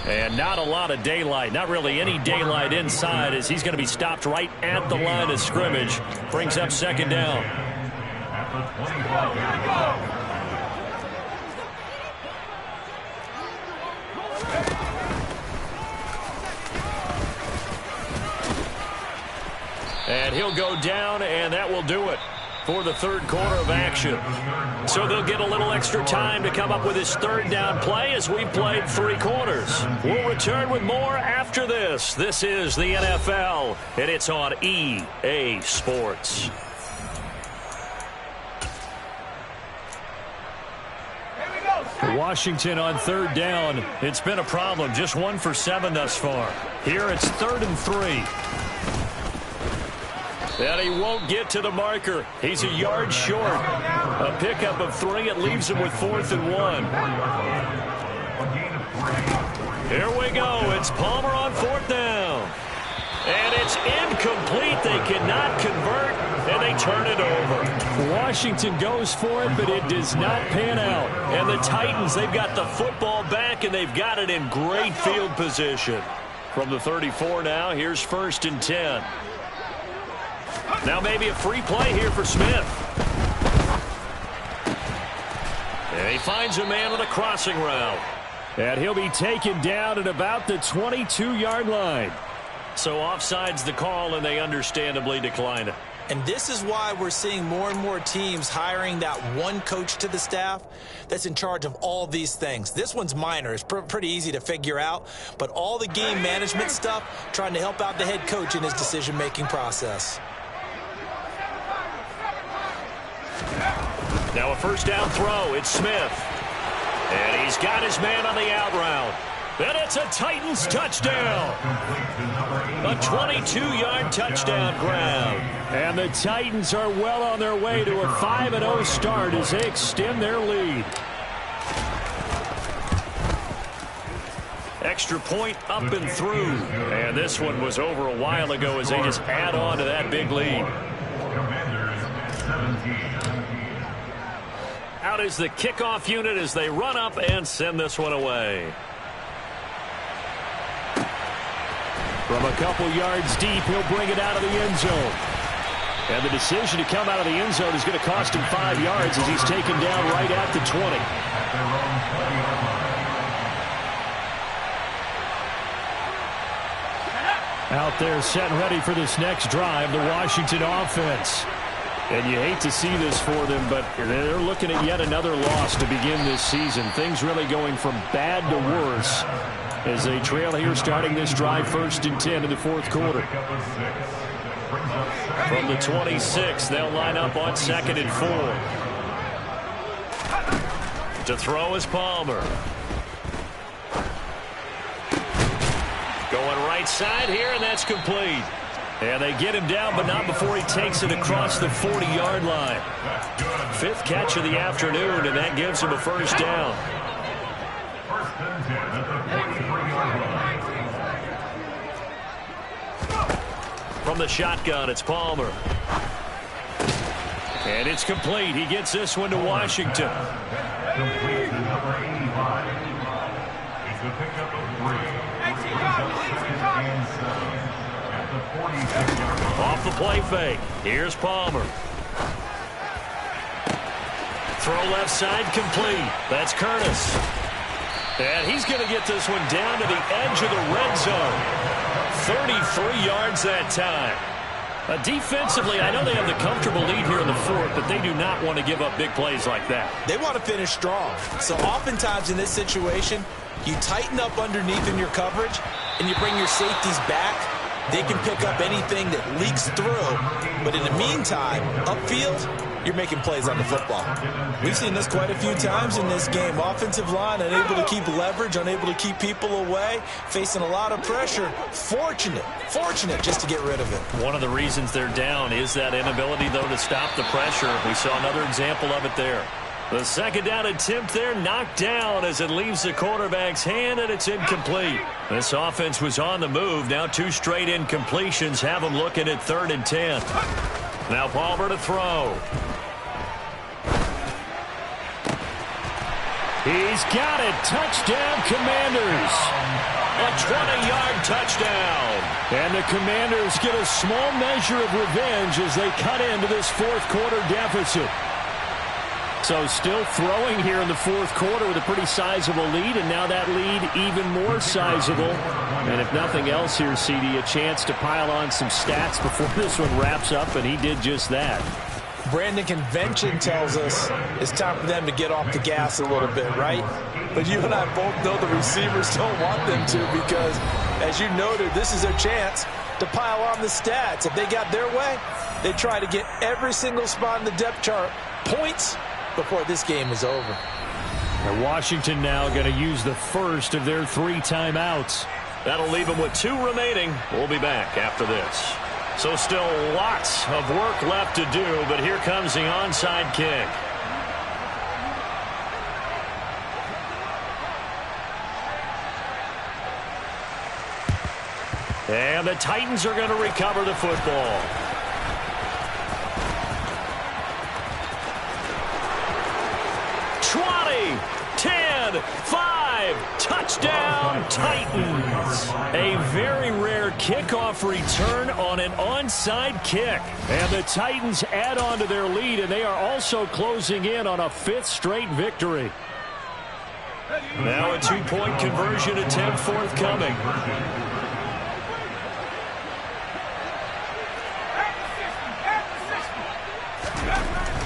And not a lot of daylight, not really any daylight inside, as he's going to be stopped right at the line of scrimmage. Brings up second down.
At the 25-yard line.
And he'll go down, and that will do it for the third quarter of action. So they'll get a little extra time to come up with his third down play as we've played 3 quarters. We'll return with more after this. This is the NFL, and it's on EA Sports.
Washington on third down. It's been a problem. Just 1 for 7 thus far. Here it's 3rd and 3.
And he won't get to the marker. He's a yard short. A pickup of 3. It leaves him with 4th and 1. Here we go. It's Palmer on 4th down. And it's incomplete. They cannot convert, and they turn it over.
Washington goes for it, but it does not pan out.
And the Titans, they've got the football back, and they've got it in great field position. From the 34 now, here's 1st and 10. Now maybe a free play here for Smith. And he finds a man on a crossing route.
And he'll be taken down at about the 22-yard line.
So offside's the call, and they understandably decline it.
And this is why we're seeing more and more teams hiring that one coach to the staff that's in charge of all these things. This one's minor. It's pretty easy to figure out. But all the game management stuff, trying to help out the head coach in his decision-making process.
Now a first down throw. It's Smith. And he's got his man on the out route. And it's a Titans touchdown. A 22-yard touchdown grab.
And the Titans are well on their way to a 5-0 start as they extend their lead.
Extra point up and through. And this one was over a while ago as they just add on to that big lead.
Commanders 17.
Out is the kickoff unit as they run up and send this one away.
From a couple yards deep, he'll bring it out of the end zone. And the decision to come out of the end zone is going to cost him 5 yards as he's taken down right at the 20. Out there set and ready for this next drive, the Washington offense. And you hate to see this for them, but they're looking at yet another loss to begin this season. Things really going from bad to worse as they trail here starting this drive 1st and 10 in the 4th quarter.
From the 26, they'll line up on 2nd and 4. To throw is Palmer. Going right side here, and that's complete. And they get him down, but not before he takes it across the 40-yard line. 5th catch of the afternoon, and that gives him a first down.
First and 10 at the 43-yard line.
From the shotgun, it's Palmer. And it's complete. He gets this one to Washington.
Complete to number 85.
Off the play fake. Here's Palmer. Throw left side complete. That's Curtis. And he's going to get this one down to the edge of the red zone. 33 yards that time. Defensively, I know they have the comfortable lead here in the fourth, but they do not want to give up big plays like that.
They want to finish strong. So oftentimes in this situation, you tighten up underneath in your coverage, and you bring your safeties back. They can pick up anything that leaks through. But in the meantime, upfield, you're making plays on the football. We've seen this quite a few times in this game. Offensive line unable to keep leverage, unable to keep people away, facing a lot of pressure. Fortunate just to get rid of it.
One of the reasons they're down is that inability, though, to stop the pressure. We saw another example of it there. The second down attempt there knocked down as it leaves the quarterback's hand, and it's incomplete. This offense was on the move. Now 2 straight incompletions have them looking at 3rd and 10. Now Palmer to throw.
He's got it. Touchdown, Commanders.
A 20-yard touchdown.
And the Commanders get a small measure of revenge as they cut into this fourth quarter deficit. So still throwing here in the fourth quarter with a pretty sizable lead, and now that lead even more sizable. And if nothing else here, CD, a chance to pile on some stats before this one wraps up, and he did just that.
Brandon, convention tells us it's time for them to get off the gas a little bit, right? But you and I both know the receivers don't want them to because, as you noted, this is their chance to pile on the stats. If they got their way, they try to get every single spot in the depth chart points before this game is over.
And Washington now going to use the first of their 3 timeouts.
That'll leave them with 2 remaining. We'll be back after this. So still lots of work left to do, but here comes the onside kick. And the Titans are going to recover the football. Touchdown, Titans. A very rare kickoff return on an onside kick. And the Titans add on to their lead, and they are also closing in on a 5th straight victory. Now a 2-point conversion attempt forthcoming.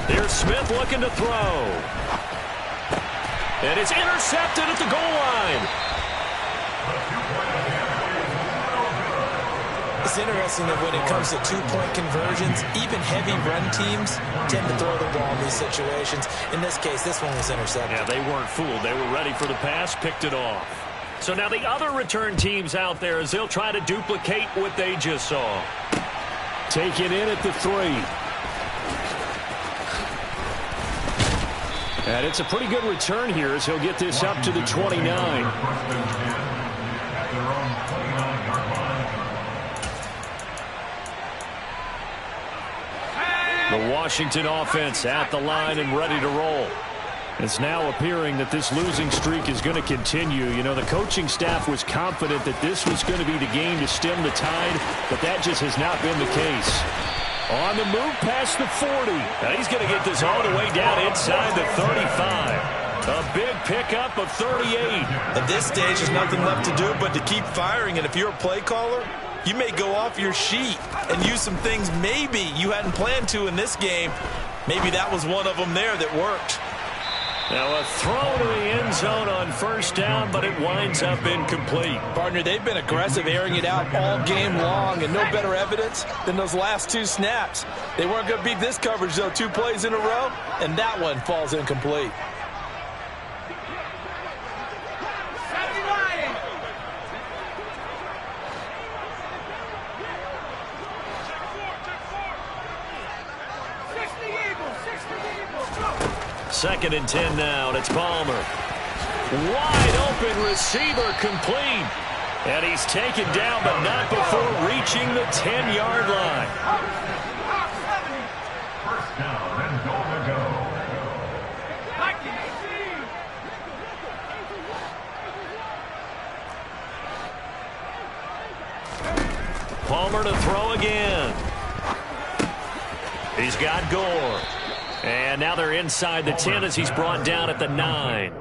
Here's Smith looking to throw. And it's intercepted at the goal line.
It's interesting that when it comes to 2-point conversions, even heavy run teams tend to throw the ball in these situations. In this case, this one was intercepted.
Yeah, they weren't fooled. They were ready for the pass, picked it off. So now the other return teams out there as they'll try to duplicate what they just saw.
Take it in at the 3. And it's a pretty good return here as he'll get this up to the 29. The Washington offense at the line and ready to roll. It's now appearing that this losing streak is going to continue. You know, the coaching staff was confident that this was going to be the game to stem the tide, but that just has not been the case. On the move past the 40.
And he's going to get this all the way down inside the 35. A big pickup of 38.
At this stage, there's nothing left to do but to keep firing. And if you're a play caller, you may go off your sheet and use some things maybe you hadn't planned to in this game. Maybe that was one of them there that worked.
Now a throw to the end zone on 1st down, but it winds up incomplete.
Partner, they've been aggressive, airing it out all game long, and no better evidence than those last 2 snaps. They weren't going to beat this coverage, though, 2 plays in a row, and that one falls incomplete.
Second and 10 now, and it's Palmer. Wide open receiver complete. And he's taken down, but not before reaching the 10-yard line.
First down and goal to go.
Palmer to throw again. He's got Gore. And now they're inside the 10 as he's brought down at the 9.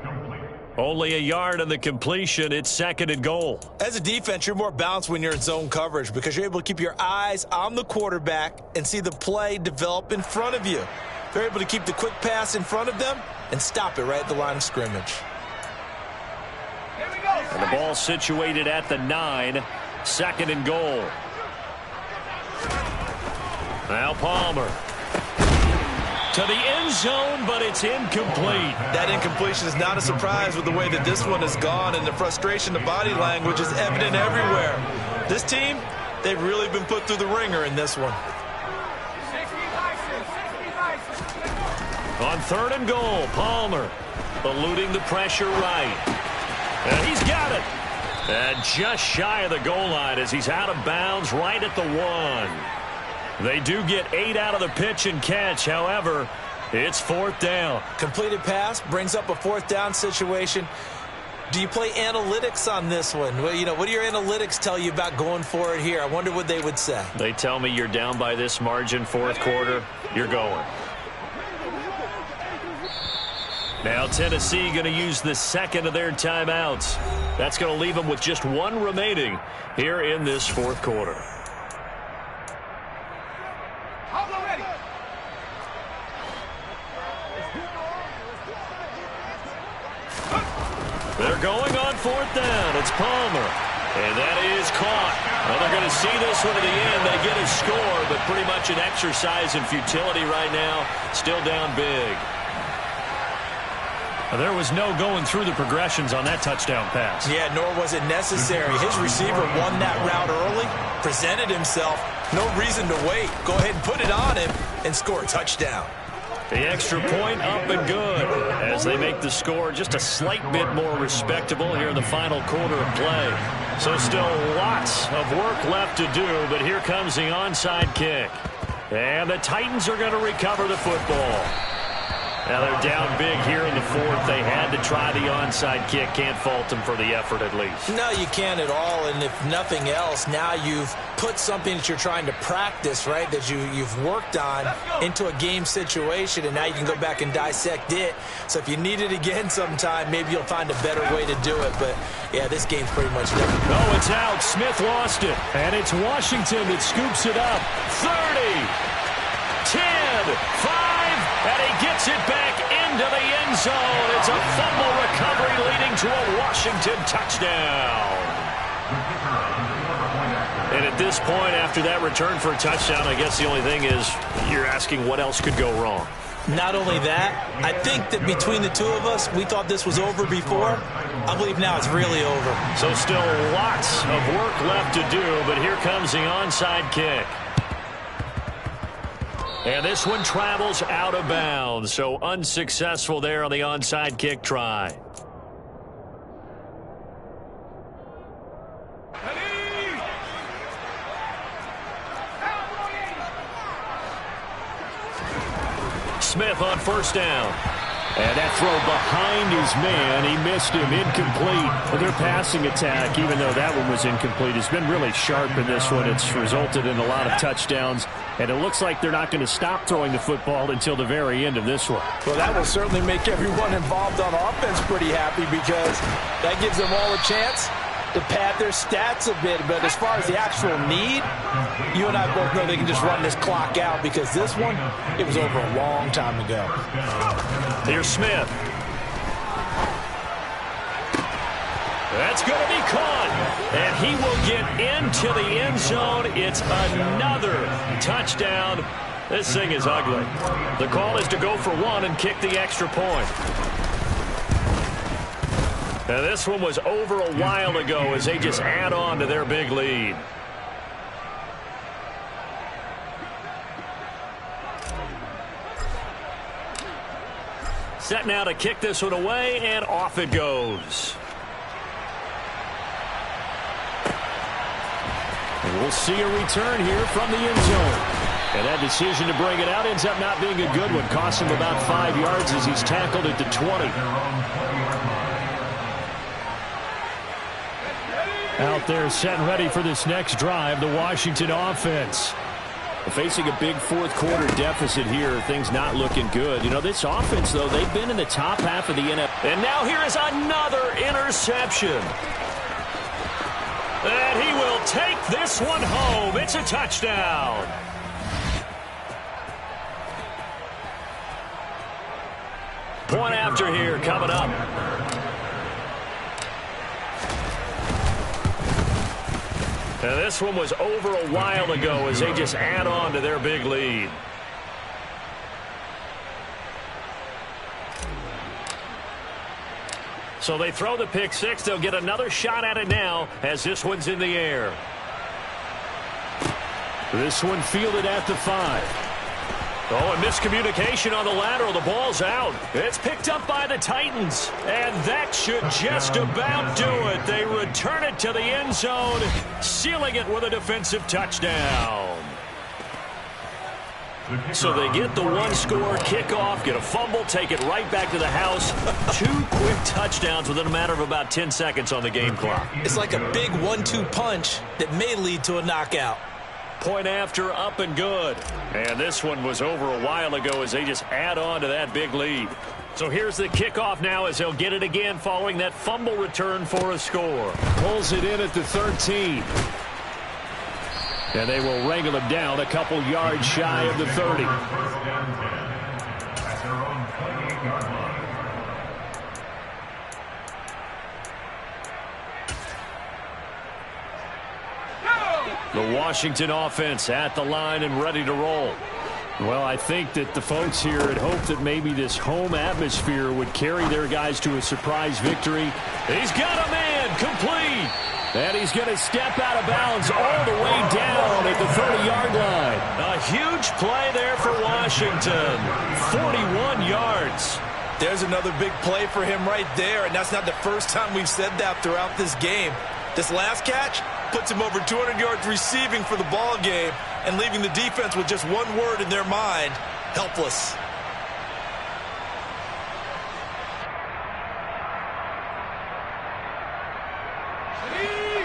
Only a yard on the completion. It's 2nd and goal.
As a defense, you're more balanced when you're in zone coverage because you're able to keep your eyes on the quarterback and see the play develop in front of you. They're able to keep the quick pass in front of them and stop it right at the line of scrimmage.
And the ball situated at the 9. 2nd and goal. Now Palmer. To the end zone, but it's incomplete.
That incompletion is not a surprise with the way that this one has gone, and the frustration, the body language is evident everywhere. This team, they've really been put through the ringer in this one.
On 3rd and goal, Palmer eluding the pressure right. And he's got it. And just shy of the goal line as he's out of bounds right at the 1. They do get 8 out of the pitch and catch. However, it's 4th down.
Completed pass brings up a 4th down situation. Do you play analytics on this one? Well, what do your analytics tell you about going for it here? I wonder what they would say.
They tell me you're down by this margin, 4th quarter. You're going. Now Tennessee going to use the 2nd of their timeouts. That's going to leave them with just 1 remaining here in this 4th quarter. They're going on 4th down. It's Palmer. And that is caught. Well, they're going to see this one to the end. They get a score, but pretty much an exercise in futility right now. Still down big.
There was no going through the progressions on that touchdown pass.
Yeah, nor was it necessary. His receiver won that route early, presented himself. No reason to wait. Go ahead and put it on him and score a touchdown.
The extra point up and good as they make the score just a slight bit more respectable here in the final quarter of play. So still lots of work left to do, but here comes the onside kick. And the Titans are going to recover the football. Now they're down big here in the 4th. They had to try the onside kick. Can't fault them for the effort at least.
No, you can't at all. And if nothing else, now you've put something that you're trying to practice, right, that you've worked on into a game situation, and now you can go back and dissect it. So if you need it again sometime, maybe you'll find a better way to do it. But, yeah, this game's pretty much done.
Oh, it's out. Smith lost it. And it's Washington that scoops it up.
30, 10, 5. And he gets it back into the end zone. It's a fumble recovery leading to a Washington touchdown. And at this point, after that return for a touchdown, I guess the only thing is you're asking what else could go wrong.
Not only that, I think that between the two of us, we thought this was over before. I believe now it's really over.
So still lots of work left to do, but here comes the onside kick. And this one travels out of bounds, so unsuccessful there on the onside kick try. Smith on 1st down.
And that throw behind his man, he missed him, incomplete. But their passing attack, even though that one was incomplete, has been really sharp in this one. It's resulted in a lot of touchdowns, and it looks like they're not going to stop throwing the football until the very end of this one.
Well, that will certainly make everyone involved on offense pretty happy because that gives them all a chance to pad their stats a bit. But as far as the actual need, you and I both know they can just run this clock out because this one, it was over a long time ago.
Here's Smith. That's going to be caught. And he will get into the end zone. It's another touchdown. This thing is ugly. The call is to go for 1 and kick the extra point. Now this one was over a while ago as they just add on to their big lead. Set now to kick this one away, and off it goes.
And we'll see a return here from the end zone. And that decision to bring it out ends up not being a good one. Costs him about 5 yards as he's tackled at the 20. Out there set and ready for this next drive, the Washington offense.
Facing a big fourth quarter deficit here, things not looking good. You know, this offense, though, they've been in the top half of the NFL.
And now here is another interception.
And he will take this one home. It's a touchdown. Point after here coming up. And this one was over a while ago as they just add on to their big lead. So they throw the pick six. They'll get another shot at it now as this one's in the air.
This one fielded at the 5.
Oh, and miscommunication on the lateral. The ball's out. It's picked up by the Titans. And that should just about do it. They return it to the end zone, sealing it with a defensive touchdown. So they get the one-score kickoff, get a fumble, take it right back to the house. 2 quick touchdowns within a matter of about 10 seconds on the game clock.
It's like a big 1-2 punch that may lead to a knockout.
Point after, up and good. And this one was over a while ago as they just add on to that big lead. So here's the kickoff now as they'll get it again following that fumble return for a score.
Pulls it in at the 13. And they will wrangle him down a couple yards shy of the 30.
The Washington offense at the line and ready to roll.
Well, I think that the folks here had hoped that maybe this home atmosphere would carry their guys to a surprise victory.
He's got a man complete.
And he's going to step out of bounds all the way down at the 30-yard line.
A huge play there for Washington. 41 yards.
There's another big play for him right there, and that's not the first time we've said that throughout this game. This last catch puts him over 200 yards receiving for the ball game and leaving the defense with just one word in their mind: helpless.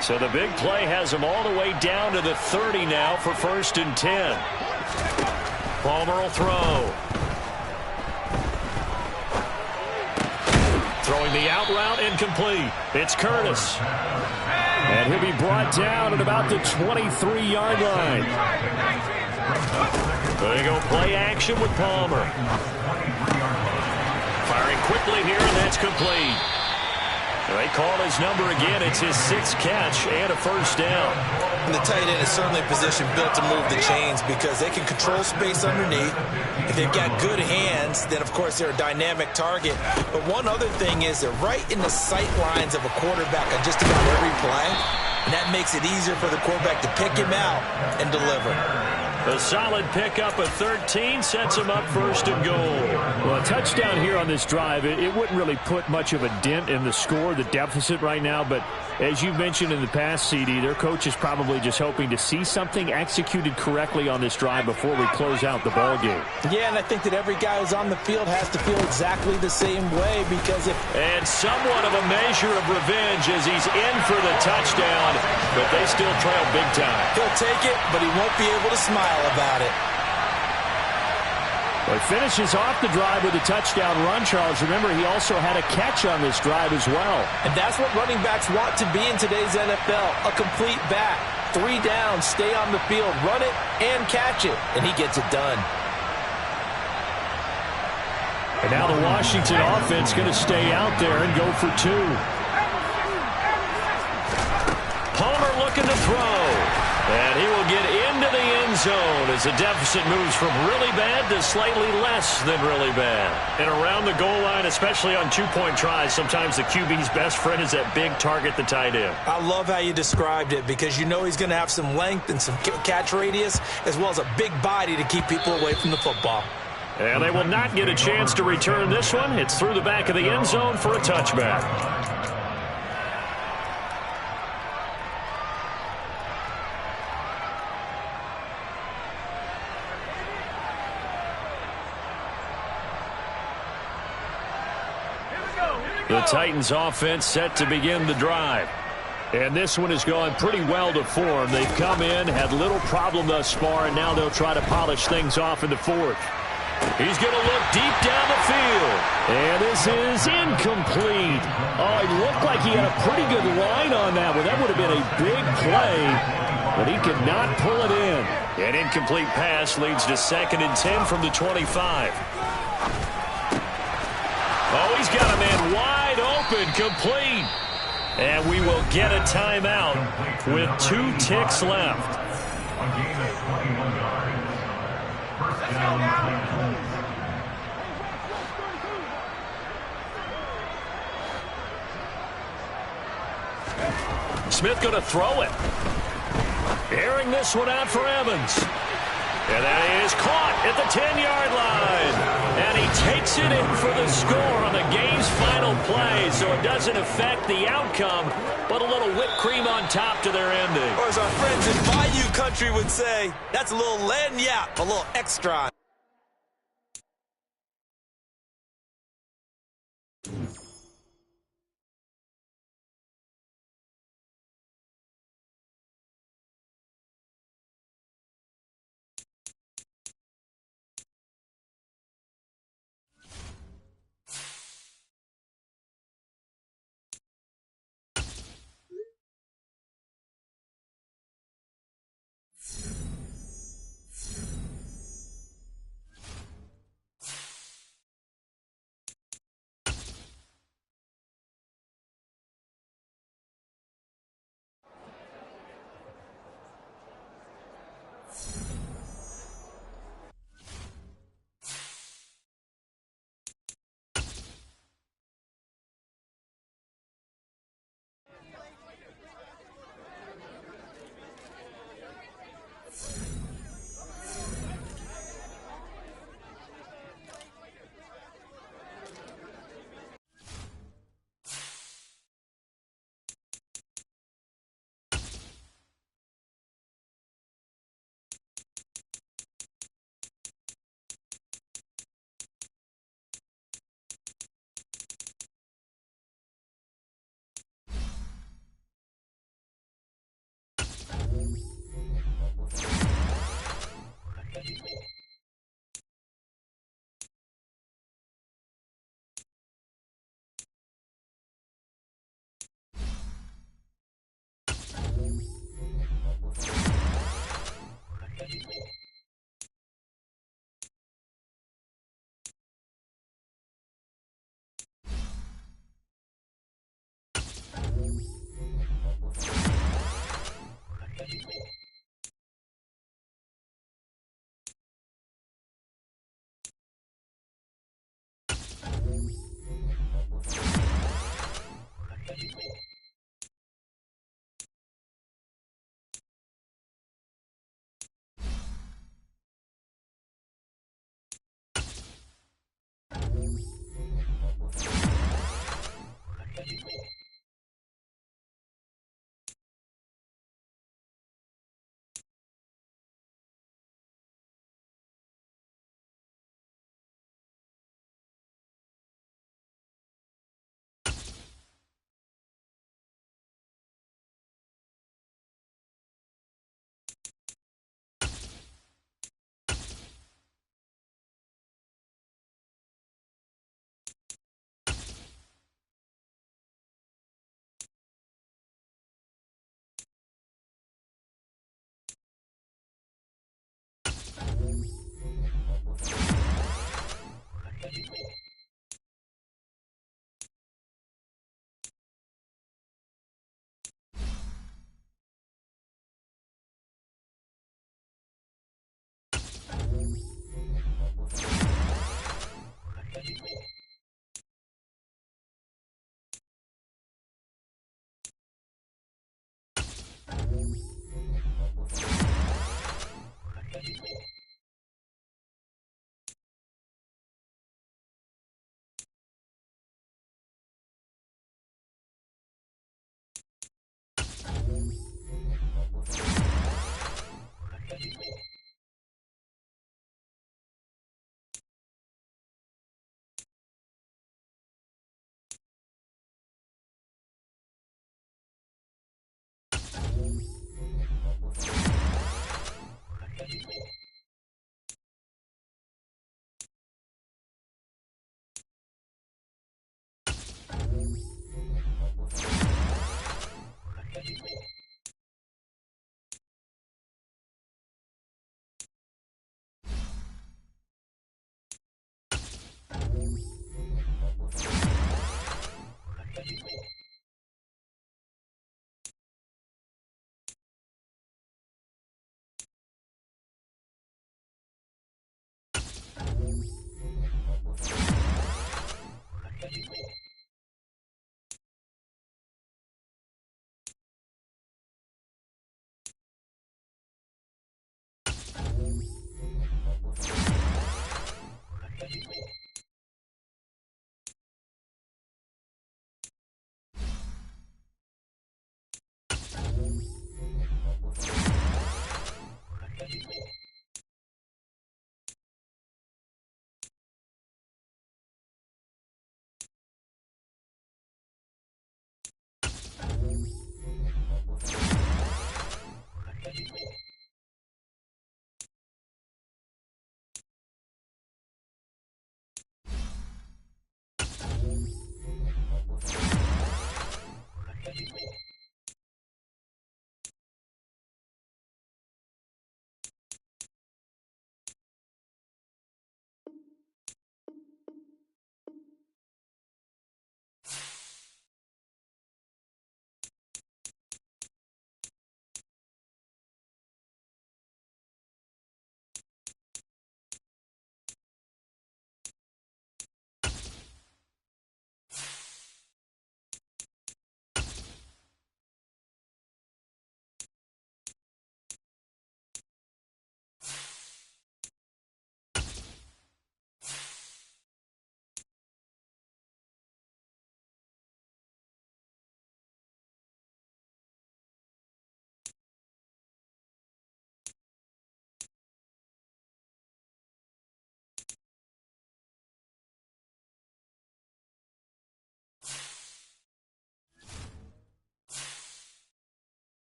So the big play has him all the way down to the 30 now for 1st and 10. Palmer will throw. Throwing the out route, incomplete. It's Curtis.
And he'll be brought down at about the 23-yard line.
There you go, play action with Palmer. Firing quickly here, and that's complete. They call his number again. It's his 6th catch and a 1st down.
And the tight end is certainly a position built to move the chains because they can control space underneath. If they've got good hands, then, of course, they're a dynamic target. But one other thing is they're right in the sight lines of a quarterback on just about every play. And that makes it easier for the quarterback to pick him out and deliver.
A solid pickup of 13 sets him up 1st and goal.
Well, a touchdown here on this drive, it wouldn't really put much of a dent in the score, the deficit right now. But as you've mentioned in the past, CD, their coach is probably just hoping to see something executed correctly on this drive before we close out the ball game.
Yeah, and I think that every guy who's on the field has to feel exactly the same way because if...
And somewhat of a measure of revenge as he's in for the touchdown, but they still trail big time.
He'll take it, but he won't be able to smile about it.
Well, he finishes off the drive with a touchdown run, Charles. Remember, he also had a catch on this drive as well.
And that's what running backs want to be in today's NFL, a complete back. 3 downs, stay on the field, run it, and catch it. And he gets it done.
And now the Washington offense going to stay out there and go for 2.
Palmer looking to throw. And he will get into the end zone as the deficit moves from really bad to slightly less than really bad. And around the goal line, especially on 2-point tries, sometimes the QB's best friend is that big target, the tight end.
I love how you described it because you know he's going to have some length and some catch radius as well as a big body to keep people away from the football.
And they will not get a chance to return this one. It's through the back of the end zone for a touchback. The Titans offense set to begin the drive. And this one is going pretty well to form. They've come in, had little problem thus far, and now they'll try to polish things off in the fourth. He's going to look deep down the field. And this is incomplete. Oh, it looked like he had a pretty good line on that one. That would have been a big play, but he could not pull it in. An incomplete pass leads to 2nd and 10 from the 25. Oh, he's got a man wide open, complete. And we will get a timeout with 2 ticks left.
A gain of 21 yards. First down, Titans.
Smith going to throw it. Airing this one out for Evans. And that is caught at the 10-yard line. And he takes it in for the score on the game's final play, so it doesn't affect the outcome, but a little whipped cream on top to their ending.
Or as our friends in Bayou country would say, that's a little lagniappe, a little extra.